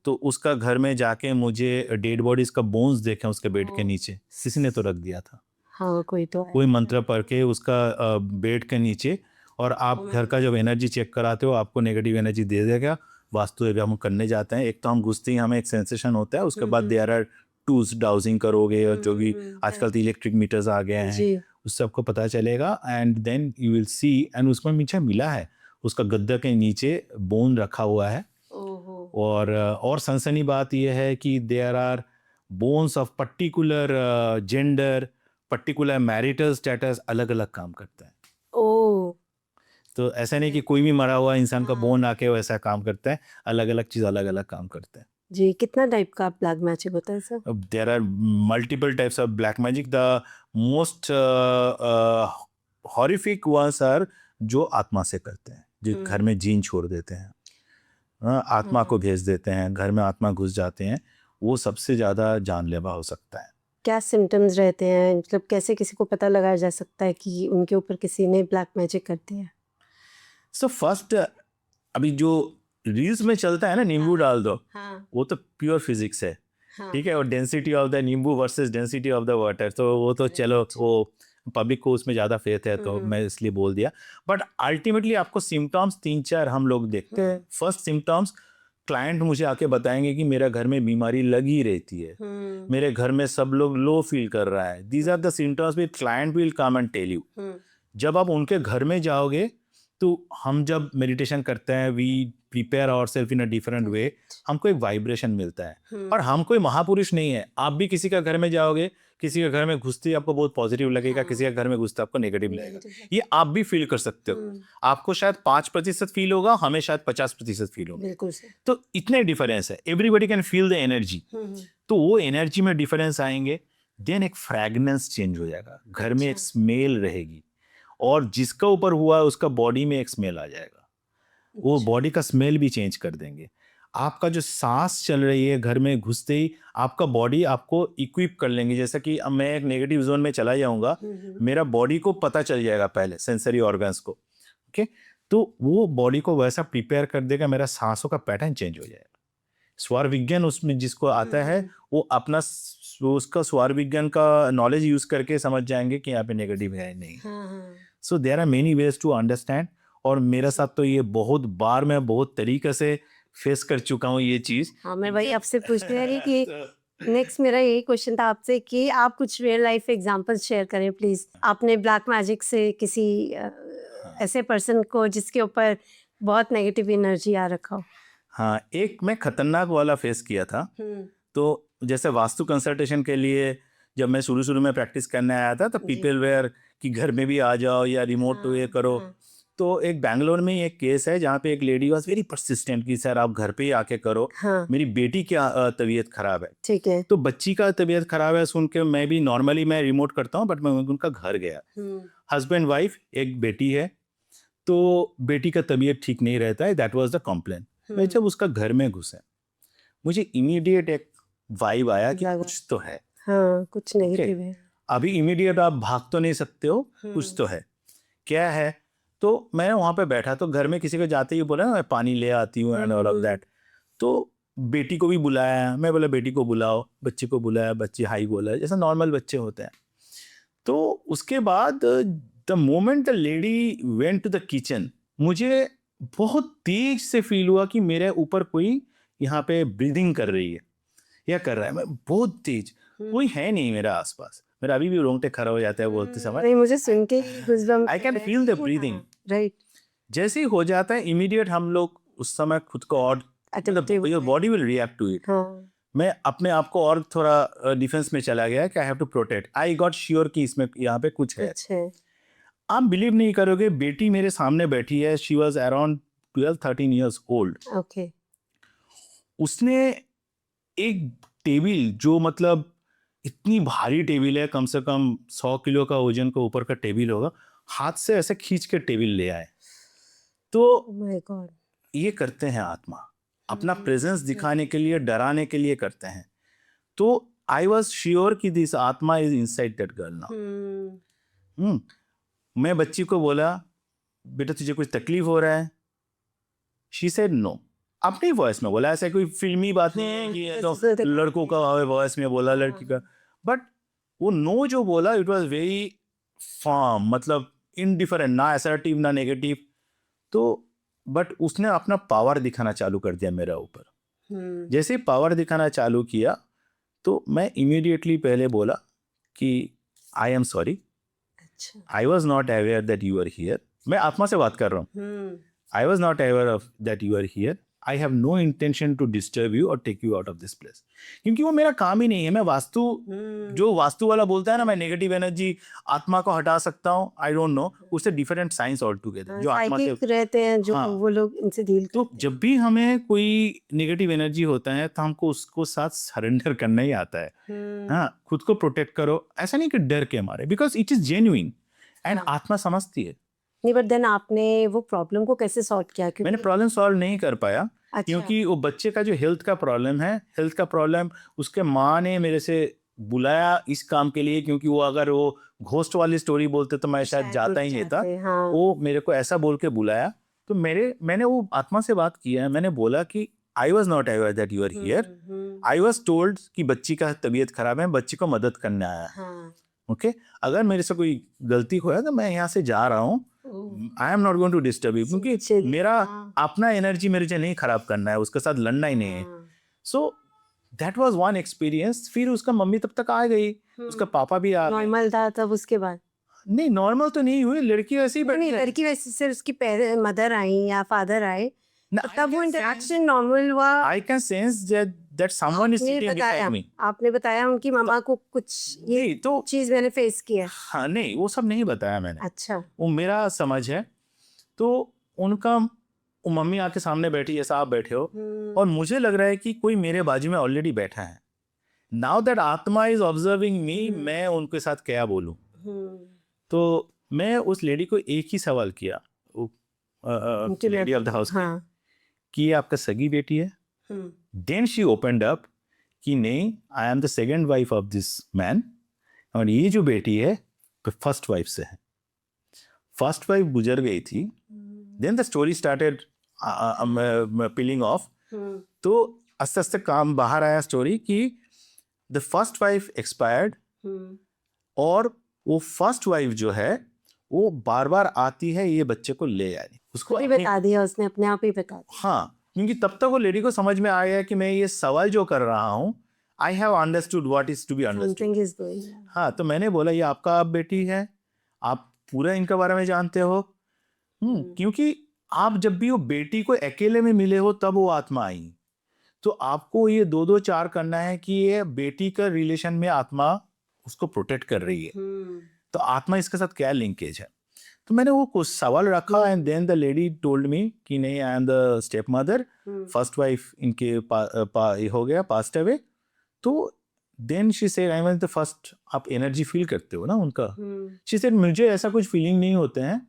तो उसका घर में जाके मुझे डेड बॉडीज का बोन्स देखे उसके बेड के नीचे, किसी ने तो रख दिया था, हाँ, कोई तो कोई मंत्र पढ़ के उसका बेड के नीचे। और आप घर का जब एनर्जी चेक कराते हो आपको नेगेटिव एनर्जी दे देगा। वास्तु जब हम करने जाते हैं, एक तो हम घुसते ही हमें एक सेंसेशन होता है, उसके बाद देयर आर टूल्स, डाउजिंग करोगे और जो भी आजकल तो इलेक्ट्रिक मीटर्स आ गए हैं, उस सबको पता चलेगा। And then you will see, and उसमें नीचे मिला है, उसका गद्दा के नीचे बोन रखा हुआ है। और सनसनी बात यह है कि there are bones of particular gender, particular marital status अलग अलग काम करता है। तो ऐसा नहीं कि कोई भी मरा हुआ इंसान का बोन आके वैसा काम करता है, अलग अलग चीज अलग अलग काम करता है जी। कितना टाइप का ब्लैक मैजिक होता है sir? There are multiple types of black magic. The most horrific ones are जो आत्मा से करते हैं, जो घर में जीन छोड़ देते हैं, आत्मा को भेज देते हैं, घर में आत्मा घुस जाते हैं, वो सबसे ज्यादा जानलेवा हो सकता है। क्या सिम्टम्स रहते हैं, मतलब कैसे किसी को पता लगाया जा सकता है कि उनके ऊपर किसी ने ब्लैक मैजिक कर दिया है? सो फर्स्ट, अभी जो रील्स में चलता है ना, नींबू डाल दो, वो तो प्योर फिजिक्स है, ठीक है, और डेंसिटी ऑफ द नींबू versus density of the water, तो वो तो चलो, वो पब्लिक को उसमें ज़्यादा फेथ है तो मैं इसलिए बोल दिया। बट अल्टीमेटली आपको सिम्टम्स 3-4 हम लोग देखते हैं। फर्स्ट सिम्टम्स, क्लाइंट मुझे आके बताएंगे कि मेरा घर में बीमारी लगी रहती है, मेरे घर में सब लोग लो फील कर रहा है। These are the symptoms with client will come and tell you. जब आप उनके घर में जाओगे तो हम जब मेडिटेशन करते हैं, we prepare ourselves in a different way, हमको एक वाइब्रेशन मिलता है। और हम कोई महापुरुष नहीं है, आप भी किसी का घर में जाओगे, किसी के घर में घुसते ही आपको बहुत पॉजिटिव लगेगा, किसी के घर में घुसते आपको नेगेटिव लगेगा, ये आप भी फील कर सकते हो। आपको शायद 5% फील होगा, हमें शायद 50% फील होगा, तो इतने डिफरेंस है। Everybody can feel the energy, तो वो एनर्जी में डिफरेंस आएंगे। देन एक फ्रैग्रेंस चेंज हो जाएगा, घर में एक स्मेल रहेगी, और जिसका ऊपर हुआ है उसका बॉडी में एक स्मेल आ जाएगा, वो बॉडी का स्मेल भी चेंज कर देंगे। आपका जो सांस चल रही है घर में घुसते ही आपका बॉडी आपको इक्विप कर लेंगे। जैसा कि अब मैं एक नेगेटिव जोन में चला जाऊंगा, मेरा बॉडी को पता चल जाएगा पहले, सेंसरी ऑर्गन्स को, ओके, तो वो बॉडी को वैसा प्रिपेयर कर देगा, मेरा सांसों का पैटर्न चेंज हो जाएगा। स्वर विज्ञान उसमें जिसको आता है, वो अपना उसका स्वर विज्ञान का नॉलेज यूज करके समझ जाएंगे कि यहाँ पे नेगेटिव है नहीं। So there are many ways to understand, और मेरे साथ तो ये बहुत बार, मैं बहुत तरीके से फेस कर चुका हूँ ये चीज। हाँ, मैं वही आपसे पूछने वाली कि नेक्स्ट मेरा यही क्वेश्चन था आपसे कि आप कुछ रियल लाइफ एग्जांपल्स शेयर करें प्लीज। आपने ब्लैक मैजिक से किसी ऐसे पर्सन को जिसके ऊपर बहुत नेगेटिव एनर्जी आ रखा हो? हाँ, एक मैं खतरनाक वाला फेस किया था। तो जैसे वास्तु कंसल्टेशन के लिए जब मैं शुरू में प्रैक्टिस करने आया था, तो पीपल वेयर कि घर में भी आ जाओ या रिमोट तो ये करो। तो एक बैंगलोर में एक केस है जहाँ पे एक लेडी वाज वेरी परसिस्टेंट कि सर आप घर पे ही आके करो, मेरी बेटी की तबीयत खराब है। ठीक है। तो बच्ची का तबीयत खराब है सुन के मैं भी नॉर्मली मैं रिमोट करता हूँ, बट मैं उनका घर गया। हस्बैंड वाइफ, एक बेटी है, तो बेटी का तबीयत ठीक नहीं रहता है, दैट वाज द कंप्लेन। मैं जब उसका घर में घुसा, मुझे इमीडिएट एक वाइब आया कि कुछ तो है। हाँ, कुछ नेगेटिव है। अभी इमीडिएट आप भाग तो नहीं सकते हो, कुछ तो है, क्या है? तो मैं वहाँ पे बैठा, तो घर में किसी को जाते ही बोला मैं पानी ले आती हूँ एंड ऑल ऑफ दैट। तो बेटी को भी बुलाया, मैं बोला बेटी को बुलाओ, बच्चे को बुलाया, बच्चे हाई बोला, जैसा नॉर्मल बच्चे होते हैं। तो उसके बाद the moment the lady went to the kitchen, मुझे बहुत तेज से फील हुआ कि मेरे ऊपर कोई यहाँ पे ब्रीदिंग कर रही है या कर रहा है। मैं बहुत तेज, कोई है नहीं मेरा आसपास, मेरा अभी भी रोंगटे खड़ा हो जाता है बोलते समय। नहीं, मुझे सुन के I can feel the breathing, right. जैसे ही हो जाता है इमीडिएट हम लोग उस समय खुद को और your body will react to it. मैं अपने आप को और थोड़ा डिफेंस में चला गया कि I have to protect. I got sure कि इसमें यहाँ पे कुछ है। आप बिलीव नहीं करोगे, बेटी मेरे सामने बैठी है, she was around 12-13 years old. Okay. उसने एक टेबल, जो मतलब इतनी भारी टेबल है, कम से कम 100 किलो का वजन का ऊपर का टेबल होगा, हाथ से ऐसे खींच के टेबल ले आए। तो माय गॉड, ये करते हैं आत्मा, अपना प्रेजेंस दिखाने के लिए, डराने के लिए करते हैं। तो आई वॉज श्योर कि दिस आत्मा is inside that girl now. मैं बच्ची को बोला, बेटा तुझे कुछ तकलीफ हो रहा है? She said no. अपनी वॉइस में बोला, ऐसा कोई फिल्मी बात नहीं है कि ये तो लड़कों का वॉइस में बोला, लड़की का। बट वो नो जो बोला, इट वाज वेरी फर्म, मतलब इनडिफरेंट, ना असर्टिव ना नेगेटिव। तो बट उसने अपना पावर दिखाना चालू कर दिया मेरा ऊपर। जैसे ही पावर दिखाना चालू किया तो मैं इमीडिएटली पहले बोला कि I am sorry, I was not aware that you are here. मैं आत्मा से बात कर रहा हूँ। I was not aware of that you are here. I have no intention to disturb you और take you out of this place, क्योंकि वो मेरा काम ही नहीं है। मैं वास्तु, जो वास्तु वाला बोलता है ना, मैं नेगेटिव एनर्जी आत्मा को हटा सकता हूँ, आई डोंट नो, उससे डिफरेंट साइंस ऑल टुगेदर जो आत्मा से रहते हैं, जो हाँ, वो लोग इनसे डील। तो जब भी हमें कोई नेगेटिव एनर्जी होता है तो हमको उसको साथ सरेंडर करना ही आता है। हाँ, खुद को प्रोटेक्ट करो, ऐसा नहीं कि डर के मारे, because it is genuine and आत्मा समझती है। नहीं, बट देन आपने वो प्रॉब्लम को कैसे सॉल्व किया? मैंने प्रॉब्लम सॉल्व नहीं कर पाया। अच्छा। क्योंकि वो बच्चे का जो हेल्थ का प्रॉब्लम है, हेल्थ का प्रॉब्लम, उसके माँ ने मेरे से बुलाया इस काम के लिए, क्योंकि वो अगर वो घोस्ट वाली स्टोरी बोलते तो मैं शायद जाता ही नहीं था। हाँ। वो मेरे को ऐसा बोल के बुलाया, तो मैंने वो आत्मा से बात किया है। मैंने बोला कि I was not aware that you are here, I was told कि बच्ची का तबीयत खराब है, बच्ची को मदद करने आया है। हाँ। ओके, अगर मेरे से कोई गलती हुआ तो मैं यहाँ से जा रहा हूँ, I am not going to disturb you, क्योंकि मेरा अपना एनर्जी मेरे से नहीं खराब करना है, उसके साथ लड़ना ही नहीं है। So that was one experience. फिर उसका मम्मी तब तक आ गई, उसका पापा भी आ गए। नॉर्मल था तब? उसके बाद नहीं, नॉर्मल तो नहीं हुई, लड़की वैसी ही नहीं, लड़की वैसे से उसकी मदर आई या फादर आए, तब वो इंटरेक्शन नॉर्मल हुआ। I can sense that someone is sitting beside me. आपने बताया उनकी मामा को कुछ ये तो चीज मैंने फेस किया? हाँ, नहीं वो सब नहीं बताया मैंने। अच्छा। वो मेरा समझ है। तो उनका वो मम्मी आके सामने बैठी जैसा आप बैठे हो, और मुझे लग रहा है कि कोई मेरे बाजू में ऑलरेडी बैठा है। नाउ दैट आत्मा इज ऑब्जर्विंग मी, मैं उनके साथ क्या बोलूं। तो मैं उस लेडी को एक ही सवाल किया, लेडी ऑफ द हाउस, कि ये आपका सगी बेटी है? देन शी ओपनड अप कि नहीं, I am the second wife of this man, और ये जो बेटी है फर्स्ट वाइफ से है। फर्स्ट वाइफ गुजर गई थी। Then the story started peeling off. तो आस्ते आस्ते काम बाहर आया स्टोरी कि द फर्स्ट वाइफ एक्सपायर्ड, और वो फर्स्ट वाइफ जो है वो बार बार आती है ये बच्चे को ले जाने। उसको बता दिया उसने, अपने आप ही बता दिया। हाँ, क्योंकि तब तक वो लेडी को समझ में आ गया कि मैं ये सवाल जो कर रहा हूँ, I have understood what is to be understood. हाँ, तो मैंने बोला ये आपका बेटी है, आप पूरा इनके बारे में जानते हो। क्योंकि आप जब भी वो बेटी को अकेले में मिले हो तब वो आत्मा आई, तो आपको ये 2-2-4 करना है कि ये बेटी का रिलेशन में आत्मा उसको प्रोटेक्ट कर रही है, तो आत्मा इसके साथ क्या लिंकेज है। तो मैंने वो कुछ सवाल रखा, and then the lady told me कि नहीं, I am the step mother, first wife इनके हो गया, पास्ट अवे। तो then she said, I am the first, आप एनर्जी फील करते हो ना उनका। शी सेड, मुझे ऐसा कुछ फीलिंग नहीं होते हैं,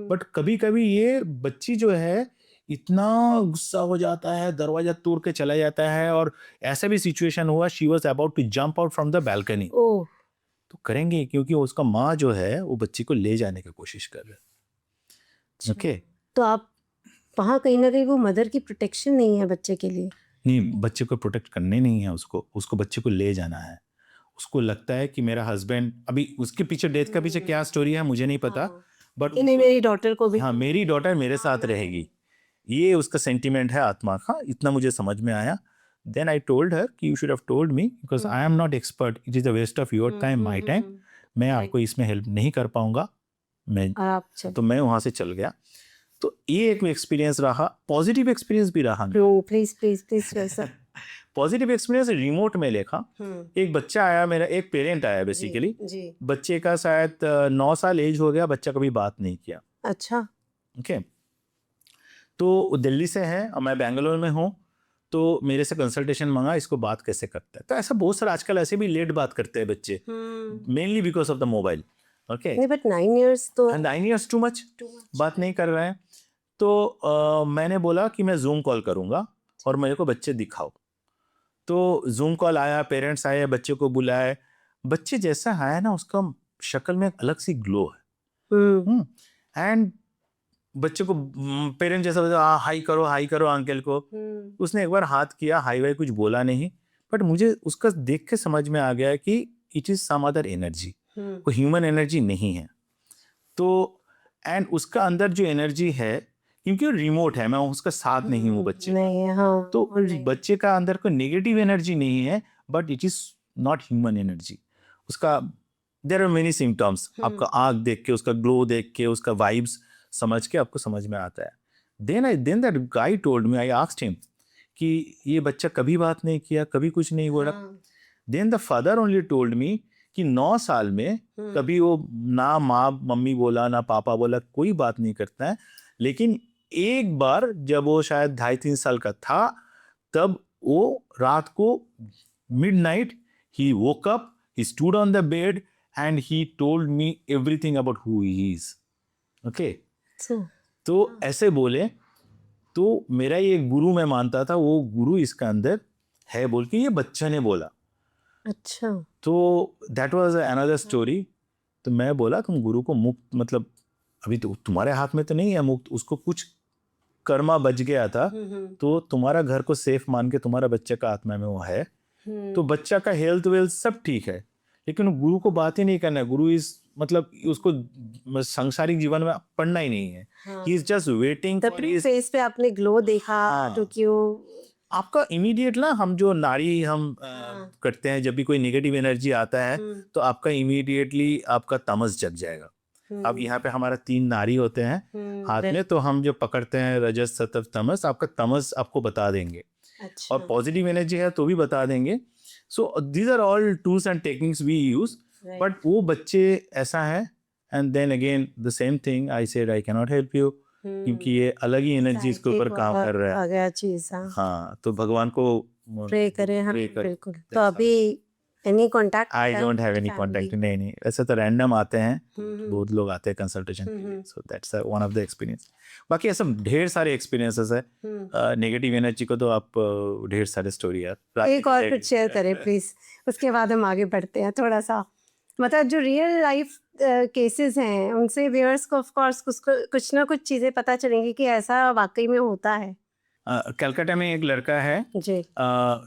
बट कभी कभी ये बच्ची जो है इतना गुस्सा हो जाता है, दरवाजा तोड़ के चला जाता है, और ऐसा भी सिचुएशन हुआ, she was about to jump out from the balcony. तो करेंगे क्योंकि उसका माँ जो है वो बच्ची को ले जाने की कोशिश कर रहे हैं। ओके, तो आप वहाँ कहीं ना कहीं वो मदर की प्रोटेक्शन नहीं है बच्चे के लिए? नहीं, बच्चे को प्रोटेक्ट करने नहीं है, उसको बच्चे को ले जाना है। उसको लगता है कि मेरा हस्बैंड, अभी उसके पीछे डेथ का पीछे क्या स्टोरी है मुझे नहीं पता, बट नहीं, मेरी डॉटर को भी, हाँ, मेरी डॉटर मेरे साथ रहेगी, ये उसका सेंटिमेंट है आत्मा का, इतना मुझे समझ में आया। Then I told her कि you should have told me because I am not expert. It is a waste of your time, my time. मैं आपको इसमें हेल्प नहीं कर पाऊंगा। तो मैं वहां से चल गया। तो ये एक एक्सपीरियंस रहा, पॉजिटिव एक्सपीरियंस भी रहा। Please please please positive experience remote में देखा। एक बच्चा आया, मेरा एक पेरेंट आया बेसिकली। बच्चे का शायद 9 साल एज हो गया, बच्चा कभी बात नहीं किया। अच्छा, ओके। तो दिल्ली से है और मैं बेंगलोर में हूँ, तो मेरे से कंसल्टेशन मांगा, इसको बात कैसे करता है। तो ऐसा बहुत सारा आजकल ऐसे भी लेट बात करते हैं बच्चे, mainly because of the mobile. Okay, but 9 years तो 9 years टू मच, बात नहीं कर रहे हैं। तो मैंने बोला कि मैं जूम कॉल करूंगा और मेरे को बच्चे दिखाओ। तो जूम कॉल आया, पेरेंट्स आए, बच्चे को बुलाए। बच्चे जैसा आया ना, उसका शक्ल में एक अलग सी ग्लो है, एंड बच्चे को पेरेंट जैसा बोलते, हाई करो अंकल को। उसने एक बार हाथ किया, हाई वाई कुछ बोला नहीं, बट मुझे उसका देख के समझ में आ गया कि it is some other energy, कोई ह्यूमन एनर्जी नहीं है। तो एंड उसका अंदर जो एनर्जी है, क्योंकि रिमोट है, मैं उसका साथ नहीं हूँ बच्चे नहीं, का, हाँ, तो बच्चे का अंदर कोई नेगेटिव एनर्जी नहीं है, but it is not human energy. उसका देयर आर मेनी सिम्टम्स, आपका आँख देख के, उसका ग्लो देख के, उसका वाइब्स समझ के आपको समझ में आता है। Then that guy told me, I asked him कि ये बच्चा कभी बात नहीं किया, कभी कुछ नहीं बोला। Then the father only told me कि 9 साल में कभी वो ना माँ मम्मी बोला ना पापा बोला, कोई बात नहीं करता है, लेकिन एक बार जब वो शायद 2.5-3 साल का था, तब वो रात को midnight he woke up, he stood on the bed and he told me everything about who he is. Okay? तो ऐसे बोले, तो मेरा ये गुरु मैं मानता था, वो गुरु इसका अंदर है बोल के ये बच्चा ने बोला। अच्छा। तो दैट वाज अनदर स्टोरी। तो मैं बोला तुम गुरु को मुक्त, मतलब अभी तो तुम्हारे हाथ में तो नहीं है मुक्त, उसको कुछ कर्मा बच गया था, तो तुम्हारा घर को सेफ मान के तुम्हारा बच्चे का आत्मा में वो है, तो बच्चा का हेल्थ वेल्थ सब ठीक है, लेकिन गुरु को बात ही नहीं करना है। गुरु इस मतलब उसको सांसारिक जीवन में पढ़ना ही नहीं है, he is just waiting for his face पे आपने ग्लो देखा, जो कि वो आपका इमीडिएट ना, हम जो नारी हम करते हैं, जब भी कोई नेगेटिव एनर्जी आता है तो आपका इमीडिएटली आपका तमस जग जाएगा। अब यहाँ पे हमारा 3 नारी होते हैं हाथ में, तो हम जो पकड़ते हैं रजस सत्व तमस, आपका तमस आपको बता देंगे। अच्छा। और पॉजिटिव एनर्जी है तो भी बता देंगे। So these are all tools and techniques we use, but वो बच्चे ऐसा है। And then again the same thing, I said I can not help you, क्योंकि ये अलग ही एनर्जी इसके ऊपर काम कर रहा है। आ गया चीज। हाँ, तो भगवान को प्रे करें हम, बिल्कुल। तो अभी any contact? I don't have any contact. नहीं, ऐसे तो रैंडम आते हैं, बहुत लोग आते हैं कंसल्टेशन के लिए, so that's one of the experience. बाकी ऐसा ढेर सारे एक्सपीरियंसेस है। नेगेटिव एनर्जी को तो आप ढेर सारे स्टोरी है। एक और कुछ शेयर करें प्लीज, उसके बाद हम आगे बढ़ते हैं थोड़ा सा। मतलब जो रियल लाइफ केसेस हैं, उनसे व्यूअर्स को ऑफ कोर्स कुछ ना कुछ चीजें पता चलेंगी कि ऐसा वाकई में होता है। कलकत्ता में एक लड़का है जी,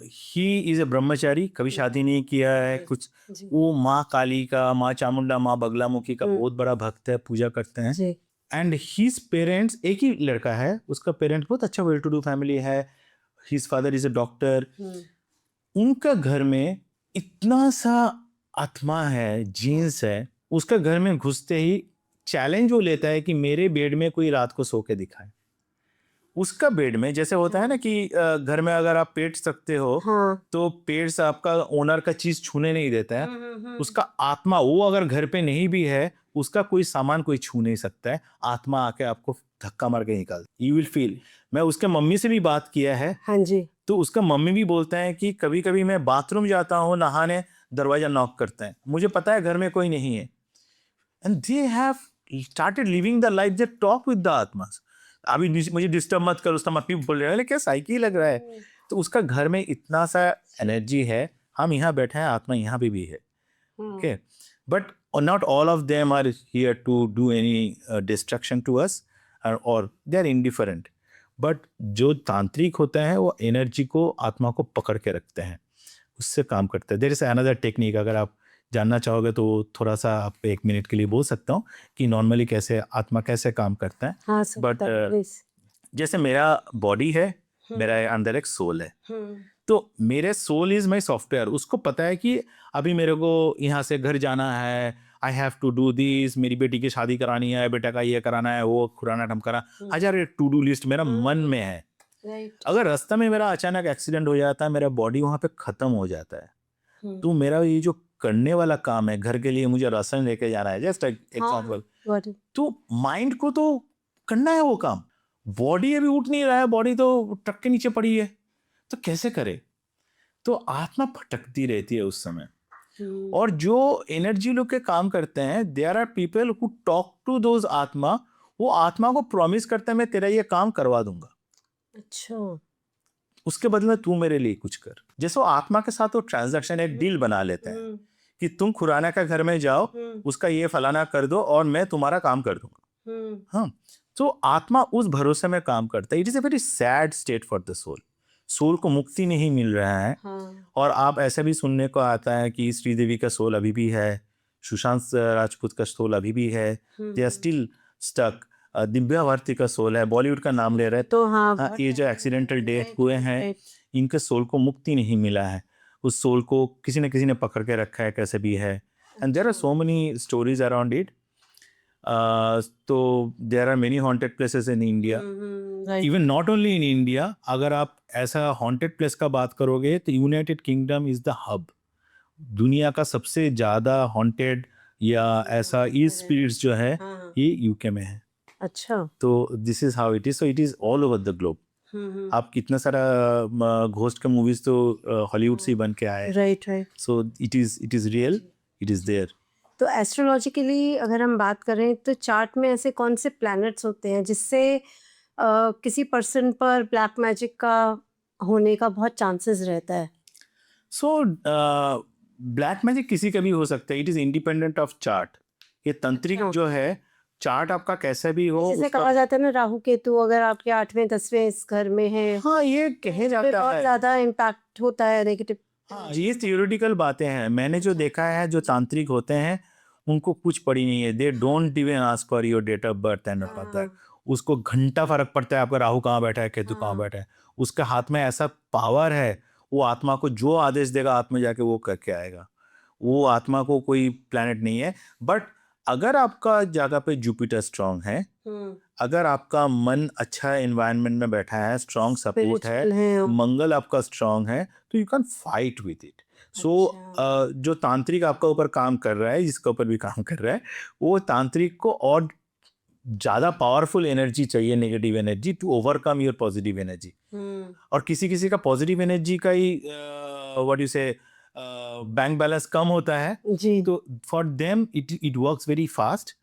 ही इज ए ब्रह्मचारी, कभी शादी नहीं किया है कुछ। वो माँ काली का, माँ चामुंडा, माँ बगलामुखी का बहुत बड़ा भक्त है, पूजा करते हैं। एंड हिज पेरेंट्स, एक ही लड़का है, उसका पेरेंट्स बहुत अच्छा वेल टू डू फैमिली है, his father is a doctor. उनका घर में इतना सा आत्मा है, जीन्स है, उसका घर में घुसते ही चैलेंज वो लेता है कि मेरे बेड में कोई रात को सो के दिखाए। उसका बेड में जैसे होता है ना कि घर में अगर आप पेट सकते हो, तो पेट से आपका ओनर का चीज छूने नहीं देता है। उसका आत्मा, वो अगर घर पे नहीं भी है, उसका कोई सामान कोई छू नहीं सकता है, आत्मा आके आपको धक्का मार के निकाल, यू विल फील। मैं उसके मम्मी से भी बात किया है। हाँ जी। तो उसका मम्मी भी बोलता है कि कभी कभी मैं बाथरूम जाता हूँ नहाने, दरवाजा नॉक करते हैं, मुझे पता है घर में कोई नहीं है, and they have started living the life, they talk with the आत्मास। अभी मुझे डिस्टर्ब मत करो, उसका मत भी बोल रहे हैं, क्या साइकी लग रहा है। तो उसका घर में इतना सा एनर्जी है, हम यहाँ बैठे हैं, आत्मा यहाँ भी है। Okay, but not all of them are here to do any destruction to us, और दे आर इंडिफरेंट। बट जो तांत्रिक होता है वो एनर्जी को, आत्मा को पकड़ के रखते हैं, उससे काम करते हैं। देयर इज अनदर टेक्निक, अगर आप जानना चाहोगे तो थोड़ा सा आप 1 मिनट के लिए बोल सकता हूँ कि नॉर्मली कैसे आत्मा कैसे काम करता है। हाँ, बट जैसे मेरा बॉडी है, मेरा अंदर एक सोल है, तो मेरे सोल इज माई सॉफ्टवेयर। उसको पता है कि अभी मेरे को यहाँ से घर जाना है, I have to do this, मेरी बेटी की शादी करानी है, बेटा का ये कराना है, वो खुराना ढमकाना, 1000 टू डू लिस्ट मेरा मन में है। अगर रास्ता में मेरा अचानक एक्सीडेंट हो जाता है, मेरा बॉडी वहाँ पे खत्म हो जाता है। तो मेरा ये जो करने वाला काम है, घर के लिए मुझे राशन लेके जाना है, जस्ट एग्जांपल, तो माइंड को तो करना है वो काम, बॉडी अभी उठ नहीं रहा है, बॉडी तो ट्रक के नीचे पड़ी है, तो कैसे करे। तो आत्मा भटकती रहती है उस समय। और जो एनर्जी लोग के काम करते हैं, there are people who talk to those आत्मा, वो आत्मा को प्रॉमिस करते हैं मैं तेरा ये काम करवा दूंगा, अच्छा, उसके बदले में तू मेरे लिए कुछ कर। जैसे वो आत्मा के साथ वो ट्रांजैक्शन, एक डील बना लेते हैं कि तुम खुराना का घर में जाओ, उसका ये फलाना कर दो और मैं तुम्हारा काम कर दूंगा। हाँ, तो आत्मा उस भरोसे में काम करता है। It is a very sad state for the soul. Soul को मुक्ति नहीं मिल रहा है। और आप ऐसा भी सुनने को आता है कि श्रीदेवी का सोल अभी भी है, सुशांत राजपूत का सोल अभी भी है, they are still stuck. Divya Bharati का सोल है, बॉलीवुड का नाम ले रहे हैं, तो हाँ, हाँ, ये जो एक्सीडेंटल डेथ हुए हैं, इनके सोल को मुक्ति नहीं मिला है। उस सोल को किसी न किसी ने पकड़ के रखा है, कैसे भी है। And there are so many stories around it. तो there are many haunted places in India, even not only in India. अगर आप ऐसा हॉन्टेड प्लेस का बात करोगे तो United Kingdom is the hub. दुनिया का सबसे ज़्यादा हॉन्टेड या ऐसा ई स्पिरिट्स जो है ये यूके में है। अच्छा। तो this is how it is. So it is all over the globe. आप कितना सारा घोस्ट का मूवीज तो हॉलीवुड से ही बन के आए। Right. So it is real, it is there. तो एस्ट्रोलॉजिकली अगर हम बात करें तो चार्ट में ऐसे कौन से प्लैनेट्स होते हैं जिससे किसी पर्सन पर ब्लैक मैजिक का होने का बहुत चांसेस रहता है? सो ब्लैक मैजिक किसी का भी हो सकता है। It is independent of chart. ये तंत्रिक जो है, चार्ट आपका कैसा भी हो, जैसे उसका कहा जाता है ना, राहु केतु अगर आपके 8वें 10वें इस घर में है, हाँ, ये कहे फिर जाता बहुत है। ज्यादा इम्पैक्ट होता है नेगेटिव। हाँ, ये थियोरेटिकल बातें हैं। मैंने जो देखा है, जो तांत्रिक होते हैं उनको कुछ पड़ी नहीं है। They don't even ask for your date of birth and all that. उसको घंटा फर्क पड़ता है आपका राहु कहाँ बैठा है, केतु कहाँ बैठा है। उसके हाथ में ऐसा पावर है, वो आत्मा को जो आदेश देगा हाथ में जाके वो करके आएगा। वो आत्मा को कोई प्लैनेट नहीं है। बट अगर आपका जगह पे जुपिटर स्ट्रांग है, अगर आपका मन अच्छा एनवायरनमेंट में बैठा है, स्ट्रांग सपोर्ट है, मंगल आपका स्ट्रांग है, तो you can fight with it. So जो तांत्रिक आपका ऊपर काम कर रहा है, जिसके ऊपर भी काम कर रहा है, वो तांत्रिक को और ज़्यादा पावरफुल एनर्जी चाहिए, negative energy, to overcome your positive energy. और किसी किसी का पॉजिटिव एनर्जी का ही what you say bank balance कम होता है, जी। तो for them it works very fast,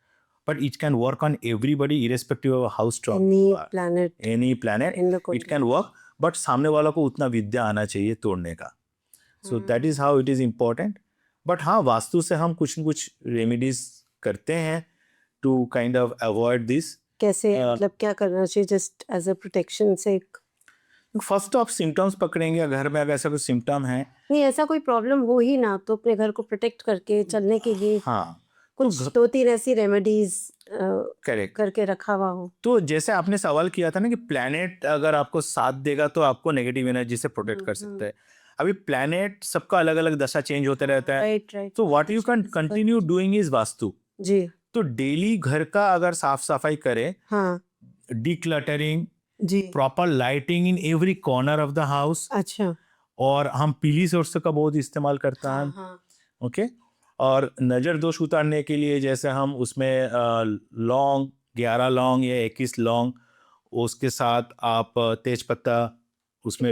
but it can work on everybody irrespective of how strong Any you are. planet Any planet in the it can work, but सामने वाला को उतना विद्या आना चाहिए तोड़ने का। So that is how it is important. But हाँ, वास्तु से हम कुछ न कुछ रेमेडीज करते हैं to kind of avoid this. कैसे, मतलब क्या करना चाहिए जस्ट एज अ प्रोटेक्शन से? फर्स्ट ऑफ सिम्टम्स पकड़ेंगे घर में। अगर ऐसा कोई सिम्टम है, नहीं ऐसा कोई प्रॉब्लम हो ही ना, तो अपने घर को प्रोटेक्ट करके चलने के लिए हाँ, कुछ 2-3 ऐसी रेमेडीज करेक्ट करके रखा हुआ हो। तो जैसे आपने सवाल किया था ना कि प्लैनेट अगर आपको साथ देगा तो आपको नेगेटिव एनर्जी से प्रोटेक्ट कर सकता है। अभी प्लैनेट सबका अलग अलग दशा चेंज होते रहता है। राइट। तो what you can continue doing is Vastu. जी। तो डेली घर का अगर साफ सफाई करें, हाँ डिक्लटरिंग, जी। Proper lighting in every corner of the house. अच्छा। और हम पीली सरसों का बहुत इस्तेमाल करता है। ओके। और नज़र दोष उतारने के लिए जैसे हम उसमें लौंग, 11 लौंग या 21 लौंग, उसके साथ आप तेज पत्ता, उसमें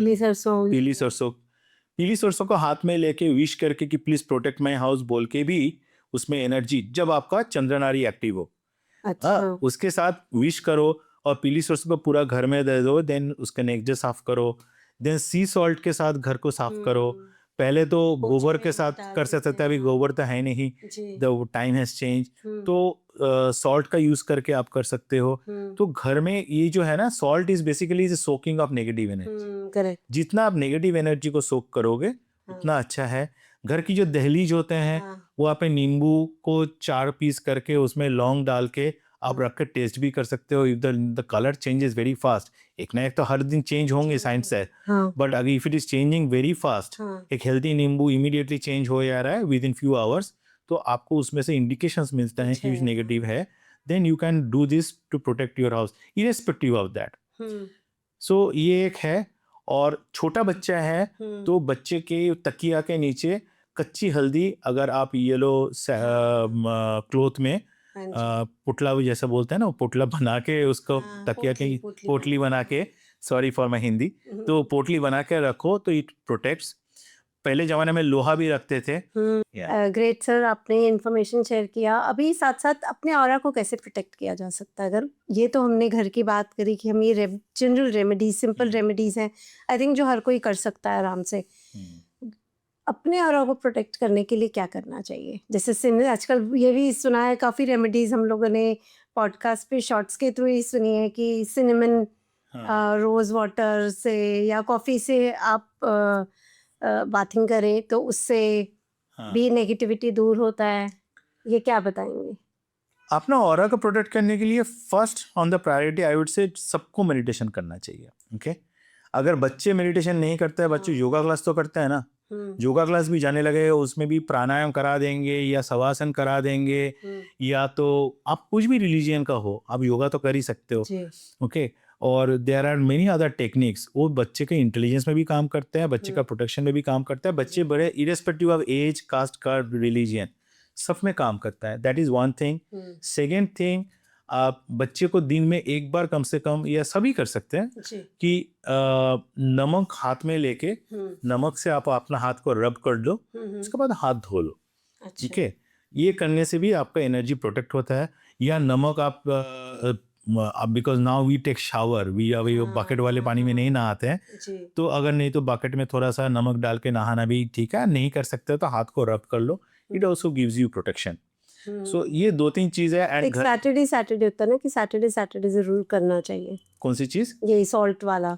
पीली सरसों को हाथ में लेके विश करके कि प्लीज प्रोटेक्ट माय हाउस बोल के भी उसमें एनर्जी, जब आपका चंद्रनारी एक्टिव हो, उसके साथ विश करो और पीली सरसों को पूरा घर में दे दो। देन उसका नेक्स्ट साफ करो। देन सी सॉल्ट के साथ घर को साफ करो। पहले तो गोबर के साथ कर सकते थे, अभी गोबर तो है नहीं, द टाइम हैज चेंज। तो सॉल्ट का यूज करके आप कर सकते हो। तो घर में ये जो है ना, salt is basically is soaking of negative energy. Correct. जितना आप नेगेटिव एनर्जी को सोक करोगे उतना अच्छा है। घर की जो दहलीज होते हैं, वो आप नींबू को 4 पीस करके उसमें लौंग डाल के आप रख कर टेस्ट भी कर सकते हो। If the colour changes very fast, एक ना एक तो हर दिन चेंज होंगे, साइंस है। बट अगर if it is changing very fast, एक हेल्दी नींबू इमीडिएटली चेंज हो जा रहा है विद इन फ्यू आवर्स, तो आपको उसमें से इंडिकेशंस मिलता है कि नेगेटिव है। Then you can do this to protect your house irrespective of that. So ये एक है। और छोटा बच्चा है तो बच्चे के तकिया के नीचे कच्ची हल्दी, अगर आप येलो क्लोथ में पुटला जैसा बोलते हैं ना, पुटला बना के उसको तकिया के पोटली बना के, सॉरी फॉर माय हिंदी, तो पोटली बना के रखो तो इट प्रोटेक्ट्स। पहले जमाने में लोहा भी रखते थे। ग्रेट सर, आपने इंफॉर्मेशन शेयर किया। अभी साथ साथ अपने ऑरा को कैसे प्रोटेक्ट किया जा सकता है? अगर ये तो हमने घर की बात करी कि हम ये जनरल रेमेडीज, सिंपल रेमेडीज हैं, आई थिंक जो हर कोई कर सकता है आराम से। अपने ऑरा को प्रोटेक्ट करने के लिए क्या करना चाहिए? जैसे सिन आजकल ये भी सुना है, काफ़ी रेमेडीज़ हम लोगों ने पॉडकास्ट पे शॉर्ट्स के थ्रू ही सुनी है कि सिनेमन रोज़ वाटर से या कॉफ़ी से आप बाथिंग करें तो उससे भी नेगेटिविटी दूर होता है। ये क्या बताएंगे? अपना ऑरा को प्रोटेक्ट करने के लिए first on the priority I would से सबको मेडिटेशन करना चाहिए। ओके, अगर बच्चे मेडिटेशन नहीं करते हैं, बच्चे योगा क्लास तो करते हैं ना, योगा क्लास भी जाने लगे, उसमें भी प्राणायाम करा देंगे या शवासन करा देंगे, या तो आप कुछ भी रिलीजियन का हो, आप योगा तो कर ही सकते हो। ओके, और there are many other techniques, वो बच्चे के इंटेलिजेंस में भी काम करते हैं, बच्चे का प्रोटेक्शन में भी काम करता है। बच्चे बड़े irrespective of age, caste, caste, religion, सब में काम करता है। That is one thing. Second thing, आप बच्चे को दिन में एक बार कम से कम, या सभी कर सकते हैं कि नमक हाथ में लेके नमक से आप अपना हाथ को रब कर दो, उसके बाद हाथ धो लो। ठीक है, ये करने से भी आपका एनर्जी प्रोटेक्ट होता है। या नमक आप because now we take shower, we bucket वाले पानी में नहीं नहाते हैं, तो अगर नहीं तो बकेट में थोड़ा सा नमक डाल के नहाना भी ठीक है। नहीं कर सकते तो हाथ को रब कर लो, it also gives you protection. So ये 2-3 चीज है। एंड सैटरडे होता है ना कि सैटरडे जरूर करना चाहिए। कौन सी चीज? ये सॉल्ट वाला।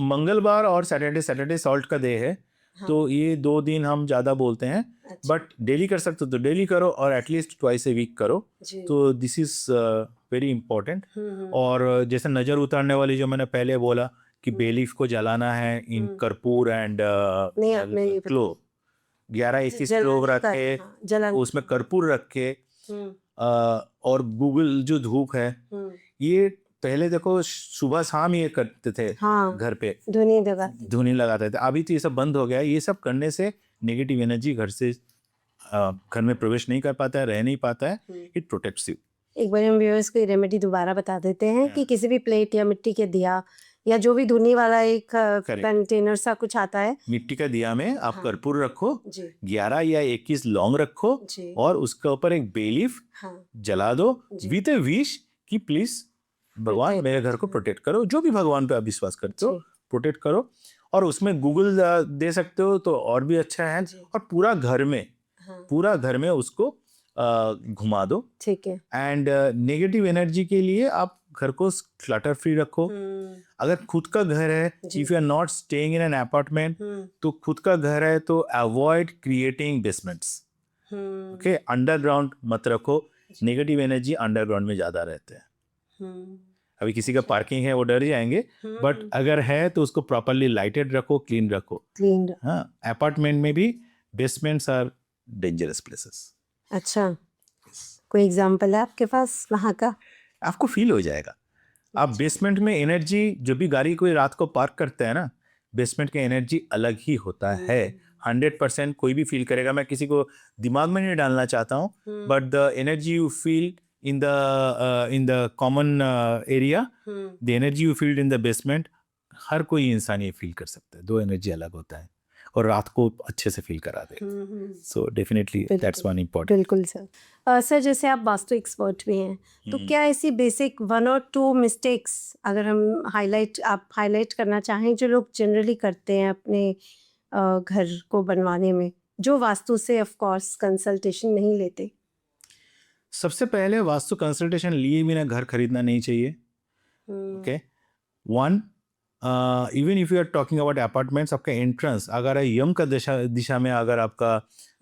मंगलवार और सैटरडे सॉल्ट का डे है। तो ये 2 दिन हम ज्यादा बोलते हैं, बट डेली कर सकते हो तो डेली करो, और एटलीस्ट ट्वाइस ए वीक करो। तो दिस इज वेरी इंपॉर्टेंट। और जैसे नजर उतारने वाली जो मैंने पहले बोला कि बेलीफ को जलाना है इन कर्पूर एंड क्लोव, 11-21 क्लोव रख के उसमें कर्पूर रख के, और गूगल जो धूप है, ये पहले देखो सुबह शाम ये करते थे। घर पे धुनी लगाते थे। अभी तो ये सब बंद हो गया है। ये सब करने से नेगेटिव एनर्जी घर से घर में प्रवेश नहीं कर पाता है, रह नहीं पाता है। It protects you. एक बार हम व्यूअर्स को रेमेडी दोबारा बता देते हैं कि किसी भी प्लेट या मिट्टी के दिया या जो भी धुनी वाला एक कंटेनर सा कुछ आता है, मिट्टी का दिया में आप कर्पूर रखो, 11 या 21 लौंग रखो, और उसके ऊपर एक बेलीफ जला दो विद ए विश कि प्लीज भगवान मेरे घर को प्रोटेक्ट करो। जो भी भगवान पे आप विश्वास करते हो, प्रोटेक्ट करो। और उसमें गूगल दे सकते हो तो और भी अच्छा है। और पूरा घर में उसको घुमा दो। ठीक है। एंड नेगेटिव एनर्जी के लिए आप घर को क्लटर फ्री रखो। अगर खुद का घर है, if you are not staying in an apartment, तो खुद का घर है तो avoid creating basements. Okay, underground मत रखो। नेगेटिव एनर्जी अंडरग्राउंड में ज्यादा रहते हैं। अभी किसी का पार्किंग है वो डर जाएंगे, बट अगर है तो उसको प्रॉपरली लाइटेड रखो, क्लीन रखो। हाँ, अपार्टमेंट में भी बेसमेंट्स आर डेंजरस प्लेसेस। अच्छा, कोई एग्जांपल है आपके पास वहाँ का? आपको फील हो जाएगा। आप बेसमेंट में एनर्जी, जब भी गाड़ी कोई रात को पार्क करते हैं ना, बेसमेंट का एनर्जी अलग ही होता है। 100% कोई भी फील करेगा। मैं किसी को दिमाग में नहीं डालना चाहता हूँ, but the energy you feel in the common area, the energy you feel in the basement, हर कोई इंसान ये फील कर सकता है। 2 एनर्जी अलग होता है, और रात को अच्छे से फील करा देगा। So definitely that's one important. बिल्कुल सर। सर, जैसे आप वास्तु एक्सपर्ट भी हैं, तो क्या ऐसी बेसिक 1 और 2 मिस्टेक्स अगर हम आप हाईलाइट करना चाहें जो लोग जनरली करते हैं अपने घर को बनवाने में, जो वास्तु से ऑफ कोर्स कंसल्टेशन नहीं लेते? सबसे पहले वास्तु कंसल्टेशन लिए बिना घर खरीदना नहीं चाहिए। Okay, 1, even if you are talking about apartments, आपका एंट्रेंस अगर यम का दिशा में अगर आपका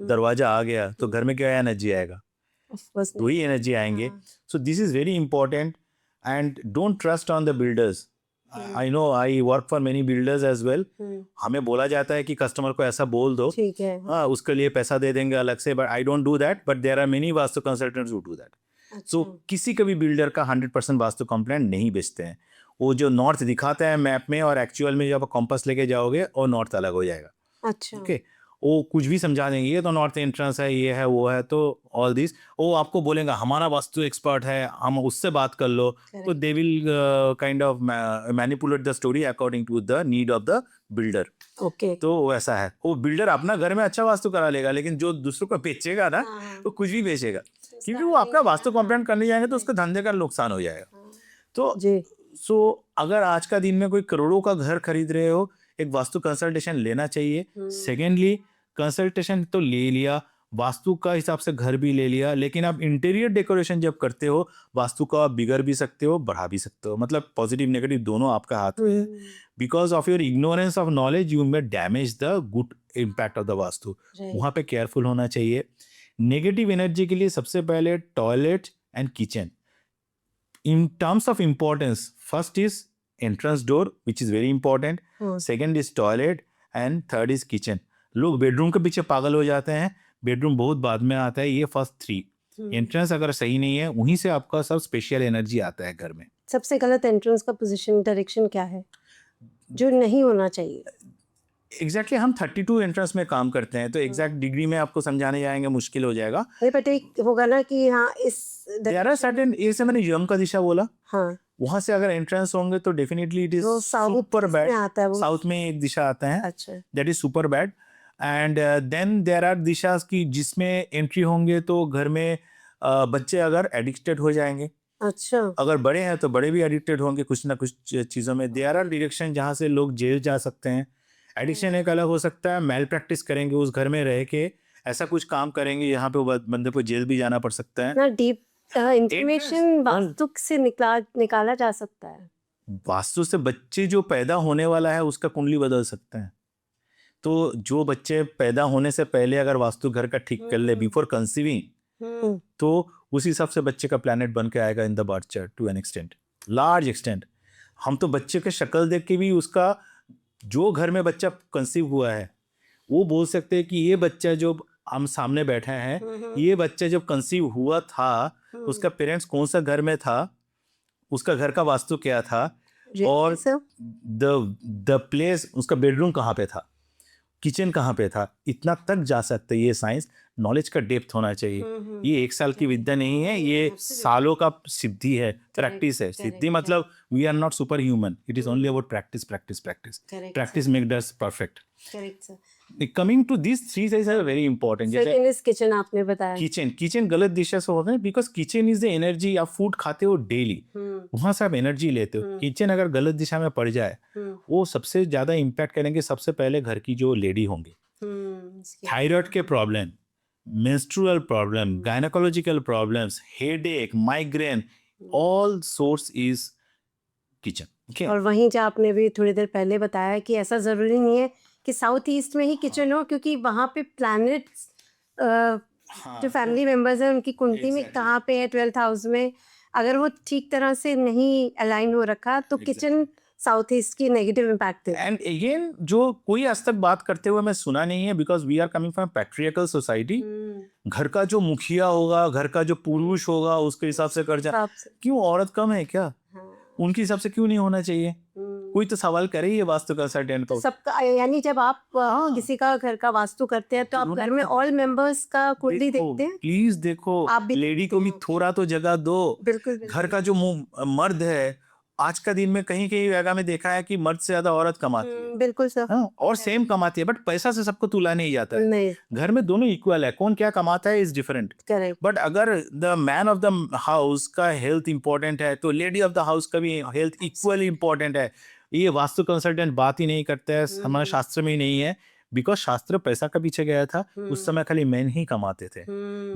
दरवाजा आ गया, तो घर में क्या एनर्जी आएगा? वही एनर्जी आएंगे। So this is very important. And don't trust on the builders. I know, I work for many builders as well. हमें बोला जाता है कि कस्टमर को ऐसा बोल दो, ठीक है, हाँ, उसके लिए पैसा दे देंगे अलग से, but I don't do that. But there are many Vastu consultants who do that. So किसी का भी बिल्डर का 100% वास्तु कंप्लेंट नहीं बेचते हैं। वो जो नॉर्थ दिखाता है मैप में, और एक्चुअल में जब आप कॉम्पास लेके जाओगे और नॉर्थ अलग हो जाएगा। अच्छा, ओके, वो कुछ भी समझा देंगे, ये तो नॉर्थ एंट्रेंस है, ये है, वो है, तो ऑल दिस वो आपको बोलेंगे हमारा वास्तु एक्सपर्ट है, हम उससे बात कर लो। तो they will kind of manipulate the story according to the need of the builder. Okay, तो वैसा है। वो बिल्डर अपना घर में अच्छा वास्तु करा लेगा, लेकिन जो दूसरों को बेचेगा ना, वो कुछ भी बेचेगा, क्योंकि वो आपका वास्तु कंप्लेंट करने जाएंगे तो उसका धंधे का नुकसान हो जाएगा। तो अगर आज का दिन में कोई करोड़ों का घर खरीद रहे हो, एक वास्तु कंसल्टेशन लेना चाहिए। सेकेंडली, कंसल्टेशन तो ले लिया, वास्तु का हिसाब से घर भी ले लिया, लेकिन आप इंटीरियर डेकोरेशन जब करते हो, वास्तु को आप बिगड़ भी सकते हो, बढ़ा भी सकते हो, मतलब पॉजिटिव नेगेटिव दोनों आपका हाथ में है। Because of your ignorance of knowledge you may damage the good impact of the vastu. वहाँ पे केयरफुल होना चाहिए। नेगेटिव एनर्जी के लिए सबसे पहले toilet and kitchen. In terms of importance, first is entrance door, which is very important. Second is toilet, and third is kitchen. लोग bedroom के पीछे पागल हो जाते हैं, बेडरूम बहुत बाद में आता है। ये फर्स्ट थ्री एंट्रेंस अगर सही नहीं है, वहीं से आपका सब स्पेशल एनर्जी आता है घर में। सबसे गलत एंट्रेंस का पोजीशन डायरेक्शन क्या है जो नहीं होना चाहिए? एग्जैक्टली हम 32 एंट्रेंस में काम करते हैं, तो एग्जैक्ट डिग्री में आपको समझाने जाएंगे मुश्किल हो जाएगा। नहीं पता होगा ना कि हाँ इस देयर आर सर्टेन, जैसे मैंने यम का दिशा बोला, हाँ वहां से अगर एंट्रेंस होंगे तो डेफिनेटली इट इज वो साउथ सुपर बैड। में आता है वो। साउथ में एक दिशा आता है, अच्छा that is super bad. And then there are दिशास की जिसमें एंट्री होंगे तो घर में बच्चे अगर एडिक्टेड हो जाएंगे, अच्छा अगर बड़े हैं तो बड़े भी एडिक्टेड होंगे कुछ ना कुछ चीज़ों में। देयर आर डायरेक्शन जहाँ से लोग जेल जा सकते हैं। एडिक्शन एक अलग हो सकता है, मेल प्रैक्टिस करेंगे उस घर में रह के, ऐसा कुछ काम करेंगे यहाँ पे वो बंदे को जेल भी जाना पड़ सकता है। ना डीप इंफॉर्मेशन वास्तु से निकाला जा सकता है। वास्तु से बच्चे जो पैदा होने वाला है उसका कुंडली बदल सकता है। तो जो बच्चे पैदा होने से पहले अगर वास्तु घर का ठीक कर ले बिफोर कंसीविंग, तो उस हिसाब से बच्चे का प्लैनेट बन के आएगा in the birth chart to an extent, large extent. हम तो बच्चे के शक्ल देख के भी उसका, जो घर में बच्चा कंसीव हुआ है वो बोल सकते हैं कि ये बच्चा जो हम सामने बैठे हैं, ये बच्चा जब कंसीव हुआ था उसका पेरेंट्स कौन सा घर में था, उसका घर का वास्तु क्या था, और द प्लेस, उसका बेडरूम कहाँ पे था, किचन कहाँ पे था, इतना तक जा सकते हैं। ये साइंस नॉलेज का डेप्थ होना चाहिए। ये एक साल की विद्या नहीं है, ये सालों का सिद्धि है, प्रैक्टिस है। सिद्धि मतलब we are not super human, it is only about practice practice practice practice make us perfect. Correct sir. Coming to this three things are very important. Second is kitchen आपने बताया। किचन गलत दिशा से होता है, because kitchen is the energy. आप food खाते हो डेली, वहां से आप एनर्जी लेते हो। किचन अगर गलत दिशा में पड़ जाए, वो सबसे ज्यादा इम्पैक्ट करेंगे सबसे पहले घर की जो लेडी होंगी। थायराइड के problem, menstrual problem, gynaecological problems, headache, migraine, all source is kitchen. और वहीं जो आपने भी थोड़ी देर पहले बताया कि ऐसा जरूरी नहीं है कि साउथ ईस्ट में ही किचन हो, क्योंकि वहाँ पे प्लैनेट्स जो फैमिली मेंबर्स हैं उनकी कुंडली में कहाँ पे है 12th हाउस में, अगर वो ठीक तरह से नहीं अलाइन हो रखा तो किचन साउथ ईस्ट की नेगेटिव इम्पैक्ट है। एंड अगेन जो कोई आज तक बात करते हुए मैं सुना नहीं है, because we are coming from patriarchal society. घर का जो मुखिया होगा, घर का जो पुरुष होगा, उसके हिसाब से कर जा। क्यों औरत कम है क्या? उनके हिसाब से क्यों नहीं होना चाहिए? कोई तो सवाल करे ही है वास्तु कंसल्टेंट को। सबका, यानी जब आप किसी का घर का वास्तु करते हैं तो आप घर में ऑल मेंबर्स का कुंडली देखते हैं। प्लीज देखो, लेडी को भी थोड़ा तो जगह दो। बिल्कुल। घर का जो मर्द है, आज का दिन में कहीं कहीं जगह में देखा है कि मर्द से ज्यादा औरत कमाती है। बिल्कुल सर। और सेम कमाती है, बट पैसा से सबको तुला नहीं जाता है। नहीं। घर में दोनों इक्वल है, कौन क्या कमाता है इज डिफरेंट। करेक्ट। बट अगर the man of the house का हेल्थ इंपॉर्टेंट है तो लेडी ऑफ द हाउस का भी हेल्थ इक्वली इंपॉर्टेंट है। ये वास्तु कंसल्टेंट बात ही नहीं करते हैं, हमारे शास्त्र में ही नहीं है। बिकॉज शास्त्र पैसा का पीछे गया था, उस समय खाली मैन ही कमाते थे।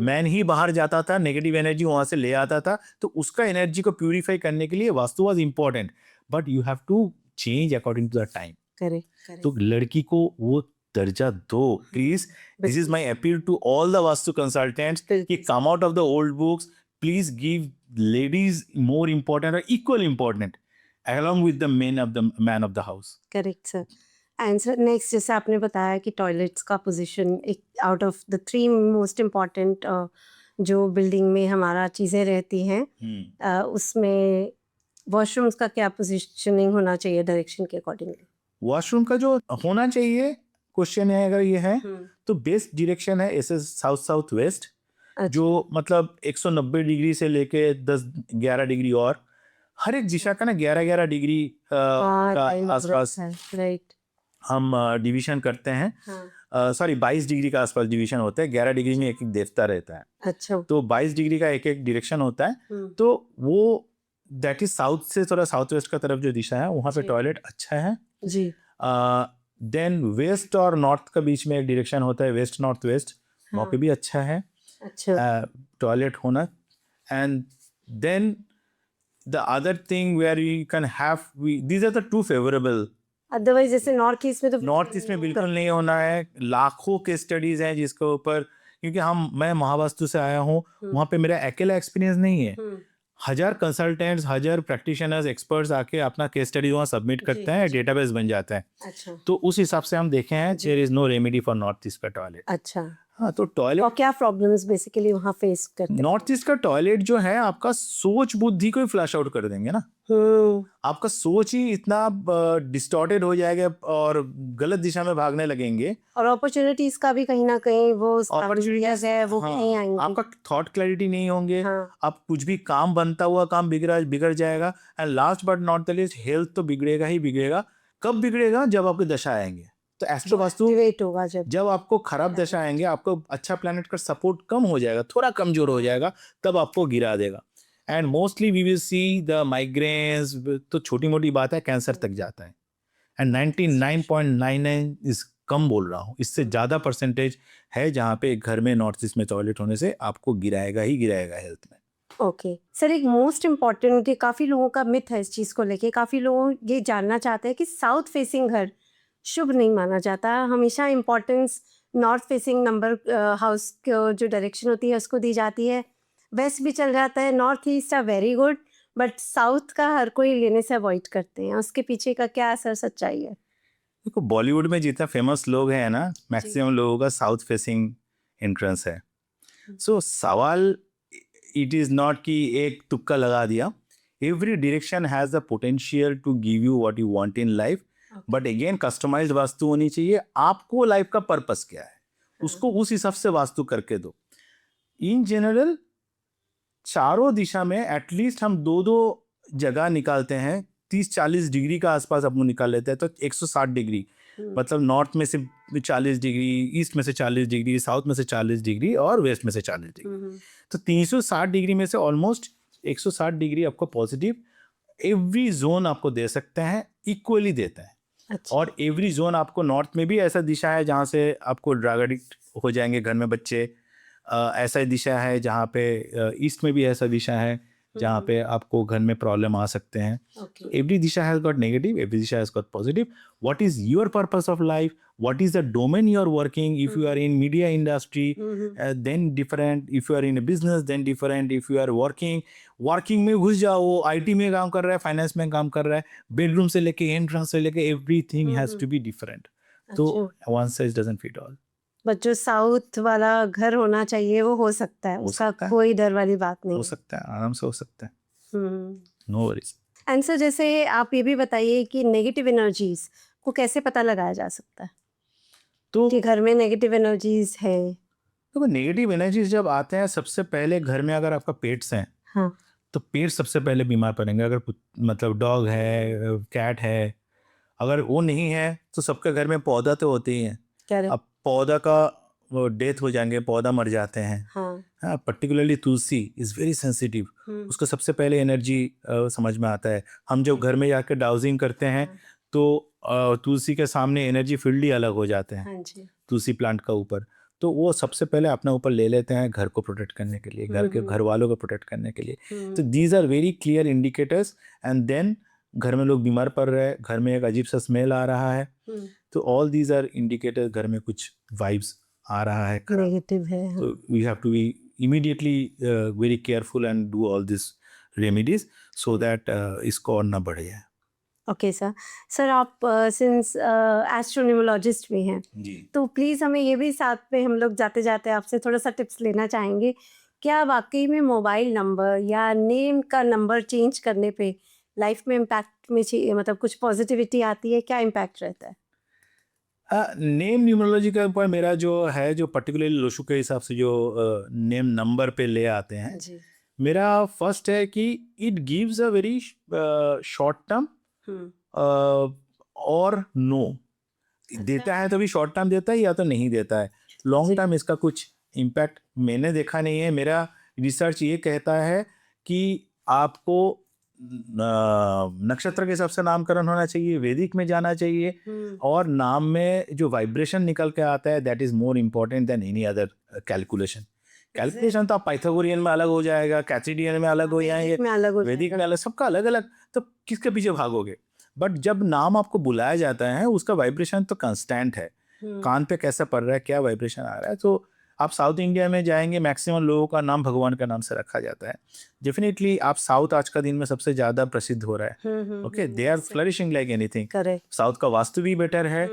मैन ही बाहर जाता था, नेगेटिव एनर्जी वहां से ले आता था, तो उसका एनर्जी को प्यूरिफाई करने के लिए Vastu was important, but you have to change according to the time. Correct. तो लड़की को वो दर्जा दो please. This is my appeal to all the Vastu consultants कि come out of the old books, please give ladies more important और equal important along with the man of the house. Correct sir. And sir next, जैसे आपने बताया कि toilets का position एक out of the 3 most important जो building में हमारा चीज़ें रहती हैं, उसमें वॉशरूम्स का क्या पोजीशनिंग होना चाहिए डायरेक्शन के अकॉर्डिंगली? वॉशरूम का जो होना चाहिए, क्वेश्चन है अगर ये है तो बेस्ट डायरेक्शन है ऐसे साउथ साउथ वेस्ट, जो मतलब 190 डिग्री से लेके 10-11 डिग्री, और हर एक दिशा का ना 11-11 डिग्री का आसपास हम डिवीजन करते हैं। सॉरी 22 डिग्री का आसपास डिवीजन होता है। 11 डिग्री में एक एक देवता रहता है। अच्छा। तो 22 डिग्री का एक एक डायरेक्शन होता है। तो वो दैट इज साउथ से थोड़ा साउथ वेस्ट का तरफ जो दिशा है वहाँ पे टॉयलेट अच्छा है जी। देन वेस्ट और नॉर्थ का बीच में एक डायरेक्शन होता है, वेस्ट नॉर्थ वेस्ट, वहाँ पे भी अच्छा है अच्छा टॉयलेट होना. And then the other thing where you can have, these are the two favourable. Otherwise जैसे नॉर्थ ईस्ट में तो नॉर्थ ईस्ट में बिल्कुल नहीं होना है. लाखों के स्टडीज हैं जिसके ऊपर, क्योंकि मैं महावास्तु से आया हूँ, वहाँ पे मेरा अकेला एक्सपीरियंस नहीं है. 1000 कंसल्टेंट्स, 1000 प्रैक्टिशनर्स, एक्सपर्ट्स आके अपना केस स्टडी वहाँ सबमिट करते हैं, डेटाबेस बन जाता है. अच्छा तो उस हिसाब से हम देखे हैं, there is no remedy for north east का टॉयलेट. अच्छा हाँ, तो और टॉयलेट क्या प्रॉब्लम्स बेसिकली वहाँ फेस करते हैं? नॉर्थ ईस्ट का टॉयलेट जो है आपका सोच बुद्धि को ही फ्लश आउट कर देंगे ना. आपका सोच ही इतना डिस्टॉर्टेड हो जाएगा और गलत दिशा में भागने लगेंगे. और अपॉर्चुनिटीज का भी कहीं ना कहीं वो Opportunities, है वो कहीं हाँ, आएंगे. आपका थॉट क्लैरिटी नहीं होंगे. हाँ. आप कुछ भी काम बनता हुआ काम बिगड़ जाएगा. And last but not the least, health तो बिगड़ेगा ही बिगड़ेगा. कब बिगड़ेगा? जब आपकी दशा आएंगे. तो एस्ट्रो वास्तु एक्टिवेट होगा जब आपको खराब दशा आएंगे, आपको अच्छा प्लैनेट का सपोर्ट कम हो जाएगा, थोड़ा कमजोर हो जाएगा, तब आपको गिरा देगा. And mostly we will see the migraines, तो छोटी मोटी बात है, कैंसर तक जाता है. एंड 99.99 इज कम बोल रहा हूँ, इससे ज़्यादा परसेंटेज है जहाँ पे घर में नॉर्थ ईस्ट में टॉयलेट होने से आपको गिराएगा ही गिराएगा हेल्थ में. ओके सर, एक मोस्ट इम्पॉर्टेंट, काफ़ी लोगों का मिथ है इस चीज़ को लेके. काफ़ी लोग ये जानना चाहते हैं कि साउथ फेसिंग घर शुभ नहीं माना जाता. हमेशा importance north facing number house को जो डायरेक्शन होती है उसको दी जाती है. वेस्ट भी चल जाता है, north east are very good, but south का हर कोई लेने से अवॉइड करते हैं. उसके पीछे का क्या असर सच्चाई है? देखो, बॉलीवुड में जितना फेमस लोग हैं ना, मैक्सिमम लोगों का साउथ फेसिंग एंट्रेंस है. सो सवाल इट इज़ नॉट कि एक तुक्का लगा दिया. Every direction has the potential to give you what you want in life. But again customized vastu होनी चाहिए. आपको लाइफ का पर्पस क्या है, उसको उस हिसाब से वास्तु करके दो. इन जनरल चारों दिशा में एटलीस्ट हम दो जगह निकालते हैं. 30-40 डिग्री का आसपास अपन निकाल लेते हैं, तो 160 डिग्री, मतलब नॉर्थ में से 40 डिग्री, ईस्ट में से 40 डिग्री, साउथ में से 40 डिग्री और वेस्ट में से 40 डिग्री. तो 360 डिग्री में से ऑलमोस्ट 160 डिग्री आपको पॉजिटिव एवरी जोन आपको दे सकते हैं, इक्वली देता है. अच्छा. और एवरी जोन आपको नॉर्थ में भी ऐसा दिशा है जहाँ से आपको ड्रग एडिक्ट हो जाएंगे घर में बच्चे. ऐसा दिशा है जहाँ पे ईस्ट में भी ऐसा दिशा है जहाँ पे आपको घर में प्रॉब्लम आ सकते हैं. एवरी दिशा हैज गॉट नेगेटिव, एवरी दिशा has got positive. What is your purpose of life, what is the domain you are working. If you are in media industry then different, if you are in business then different. If you are working में घुस जाओ, वो IT में काम कर रहा है, finance में काम कर रहा है, बेडरूम से लेके एंट्रेंस से लेके everything has to be different. तो one size doesn't fit all. But जो साउथ वाला घर होना चाहिए वो हो सकता है, उसका कोई डर वाली बात नहीं. हो सकता है, आराम से हो सकता है, नो वरीज. एंड सर, जैसे आप ये भी बताइए कि नेगेटिव एनर्जीज को कैसे पता लगाया जा सकता है, तो कि घर में नेगेटिव एनर्जीज है? तो नेगेटिव एनर्जीज जब आते हैं, सबसे पहले घर में अगर आपका पेट्स हैं, हाँ, तो पेट सबसे पहले बीमार पड़ेंगे. अगर मतलब डॉग है, कैट है, अगर वो नहीं है तो सबके घर में पौधा तो होते ही हैं. अब पौधा का वो डेथ हो जाएंगे, पौधा मर जाते हैं. हाँ, particularly Tulsi is very sensitive. उसको सबसे पहले एनर्जी समझ में आता है. हम जब घर में जाकर डाउजिंग करते हैं तो तुलसी के सामने एनर्जी फील्ड ही अलग हो जाते हैं. तुलसी प्लांट का ऊपर, तो वो सबसे पहले अपना ऊपर ले लेते हैं घर को प्रोटेक्ट करने के लिए, घर वालों को प्रोटेक्ट करने के लिए. तो these are very clear indicators. And then घर में लोग बीमार पड़ रहे हैं, घर में एक अजीब सा स्मेल आ रहा है, तो ऑल दीज आर इंडिकेटर्स घर में कुछ वाइब्स आ रहा है, नेगेटिव है. तो we have to be immediately very careful and do all this remedies so that इसको और ना बढ़े. ओके सर, आप सिंस एस्ट्रोन्यूमोलॉजिस्ट भी हैं जी, तो प्लीज़ हमें ये भी साथ में, हम लोग जाते जाते आपसे थोड़ा सा टिप्स लेना चाहेंगे. क्या वाकई में मोबाइल नंबर या नेम का नंबर चेंज करने पे लाइफ में इम्पैक्ट में मतलब कुछ पॉजिटिविटी आती है? क्या इम्पैक्ट रहता है? नेम न्यूमरोलॉजी का ऊपर मेरा जो है, जो पर्टिकुलरली लोशु के हिसाब से जो नेम नंबर पे ले आते हैं जी. मेरा फर्स्ट है कि it gives a very short term और नो. देता है तो भी शॉर्ट टर्म देता है या तो नहीं देता है. लॉन्ग टर्म इसका कुछ इम्पैक्ट मैंने देखा नहीं है. मेरा रिसर्च ये कहता है कि आपको नक्षत्र के हिसाब से नामकरण होना चाहिए, वैदिक में जाना चाहिए, और नाम में जो वाइब्रेशन निकल के आता है that is more important then any other calculation. Calculation तो आप पाइथागोरियन में अलग हो जाएगा, कैथरीडियन में अलग हो जाएंगे, में अलग हो वैदिक जाएगा। में अलग, सबका अलग अलग, तो किसके पीछे भागोगे? बट जब नाम आपको बुलाया जाता है उसका वाइब्रेशन तो कांस्टेंट है, कान पे कैसा पड़ रहा है, क्या वाइब्रेशन आ रहा है। तो आप साउथ इंडिया में जाएंगे, मैक्सिमम लोगों का नाम भगवान का नाम से रखा जाता है। डेफिनेटली आप साउथ आज का दिन में सबसे ज़्यादा प्रसिद्ध हो रहा है। Okay, they are flourishing like anything. Correct. South का वास्तु भी बेटर है,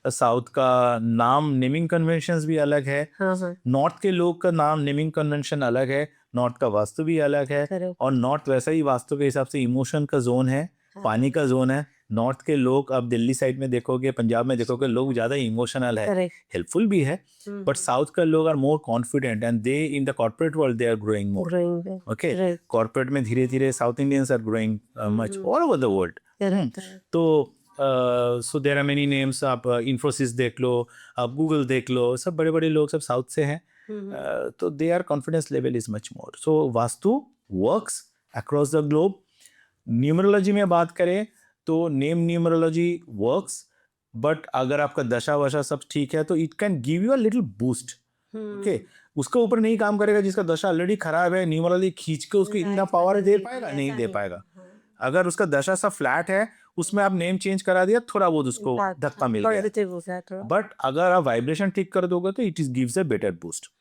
साउथ का नाम नेमिंग कन्वेंशंस भी अलग है, नॉर्थ के लोग का नाम नेमिंग कन्वेंशन अलग है, नॉर्थ का वास्तु भी अलग है, Correct. और नॉर्थ वैसा ही वास्तु के हिसाब से इमोशन का जोन है, पानी का जोन है। नॉर्थ के लोग आप दिल्ली साइड में देखोगे, पंजाब में देखोगे, लोग ज़्यादा इमोशनल है, Correct. हेल्पफुल भी है, बट साउथ का लोग are more confident and they in the corporate world they are growing more. Growing. Okay, Right. Corporate में धीरे धीरे south Indians are growing much all over the world. Correct. तो so there are many names, आप इन्फोसिस देख लो, आप Google देख लो, सब बड़े बड़े लोग सब साउथ से हैं। तो they are confidence level is much more. So vastu works across the globe. Numerology में बात करें तो नेम न्यूमरोलॉजी वर्क्स, बट अगर आपका दशा वशा सब ठीक है तो it can give you a little boost. Okay, उसके ऊपर नहीं काम करेगा जिसका दशा ऑलरेडी खराब है, न्यूमरोलॉजी खींच के उसको इतना पावर दे पाएगा? नहीं दे पाएगा। अगर उसका दशा सा फ्लैट है, उसमें आप नेम चेंज करा दिया, थोड़ा बहुत उसको धक्का मिल गया, बट अगर आप वाइब्रेशन ठीक कर दोगे तो it is gives a better boost.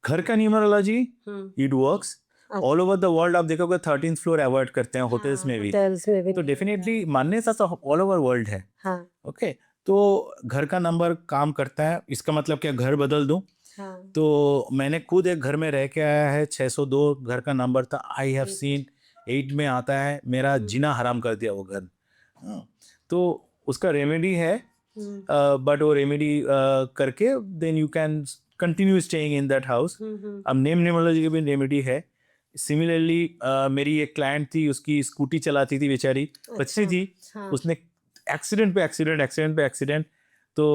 घर का numerology it works all over the world. आप देखोगे 13th फ्लोर अवॉइड करते हैं होटल्स में भी, तो डेफिनेटली मान्यता तो ऑल ओवर वर्ल्ड है। ओके, तो घर का नंबर काम करता है, इसका मतलब क्या घर बदल दूं? तो मैंने खुद एक घर में रह के आया है, 602 घर का नंबर था, आई हैव सीन 8 में आता है, मेरा जीना हराम कर दिया वो घर। तो उसका रेमेडी है, बट वो रेमेडी करके then you can continue staying in that house. अब नेम न्यूमरोलॉजी की भी रेमेडी है। सिमिलरली मेरी एक क्लाइंट थी, उसकी स्कूटी चलाती थी बेचारी, बच्ची थी, उसने एक्सीडेंट पे एक्सीडेंट। तो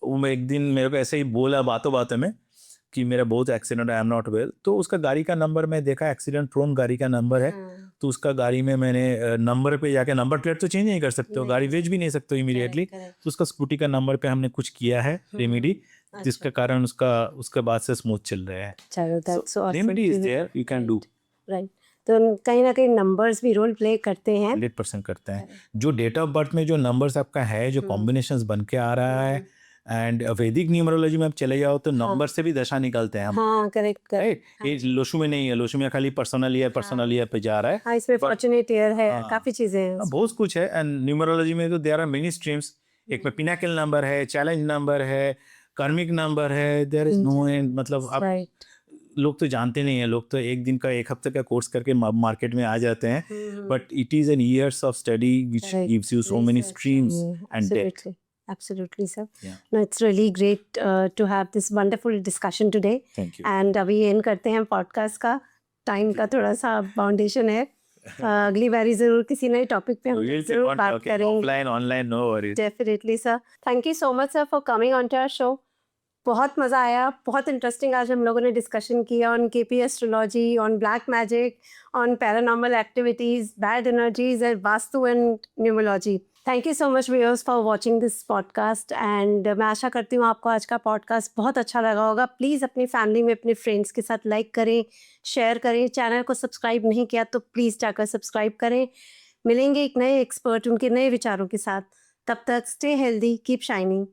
वो एक दिन मेरे को ऐसे ही बोला बातों बातों में कि मेरा बहुत accident, I am not well. तो उसका गाड़ी का नंबर मैं देखा, एक्सीडेंट प्रोन गाड़ी का नंबर है, तो उसका गाड़ी में मैंने नंबर पे जाके, नंबर प्लेट तो चेंज नहीं कर सकते हो, गाड़ी बेच भी नहीं सकते हो इमीडिएटली, तो उसका स्कूटी का नंबर पे हमने कुछ किया है रेमेडी, जिसके कारण उसका उसके बाद से स्मूथ चल रहा है। चलो, remedy is there, you can do. Right. तो कहीं ना कहीं नंबर्स भी रोल प्ले करते हैं, 100% करते हैं। जो डेट ऑफ बर्थ में जो नंबर्स आपका है, जो कॉम्बिनेशंस बन के आ रहा है, एंड वैदिक न्यूमरोलॉजी में आप चले जाओ तो नंबर से भी दशा निकलते हैं हम। हाँ, करेक्ट। ये लोशु में नहीं है, लोशु में खाली पर्सनल ईयर पे जा रहा है। हाँ, इसमें फॉर्चुनेट ईयर है, काफी चीजें हैं। बहुत कुछ है, एंड न्यूमरोलॉजी में तो देयर आर मेनी स्ट्रीम्स। एक में पिनाकल नंबर है, चैलेंज नंबर है, कार्मिक नंबर है, देयर इज नो एंड। मतलब आप लोग तो जानते नहीं है, लोग तो एक दिन का, एक हफ्ते का कोर्स करके मार्केट में आ जाते हैं, but it is an years of study which gives you so many streams and depth. Absolutely, sir. Yeah. No, it's really great to have this wonderful discussion today. Thank you. And अभी and करते हैं podcast का, time का थोड़ा सा बाउंडेशन है। अगली बारी जरूर किसी नए टॉपिक पे हम जरूर बात करेंगे, offline online, no worries. Definitely sir. Thank you so much sir for coming on to our show. बहुत मज़ा आया, बहुत इंटरेस्टिंग आज हम लोगों ने डिस्कशन किया on KP astrology, on black magic, on paranormal activities, bad energies and vastu and numerology. Thank you so much viewers for watching this podcast, and मैं आशा करती हूँ आपको आज का पॉडकास्ट बहुत अच्छा लगा होगा। प्लीज़ अपनी फैमिली में, अपने फ्रेंड्स के साथ लाइक करें, शेयर करें। चैनल को सब्सक्राइब नहीं किया तो प्लीज़ जाकर सब्सक्राइब करें। मिलेंगे एक नए एक्सपर्ट, उनके नए विचारों के साथ। तब तक स्टे हेल्दी, कीप शाइनिंग।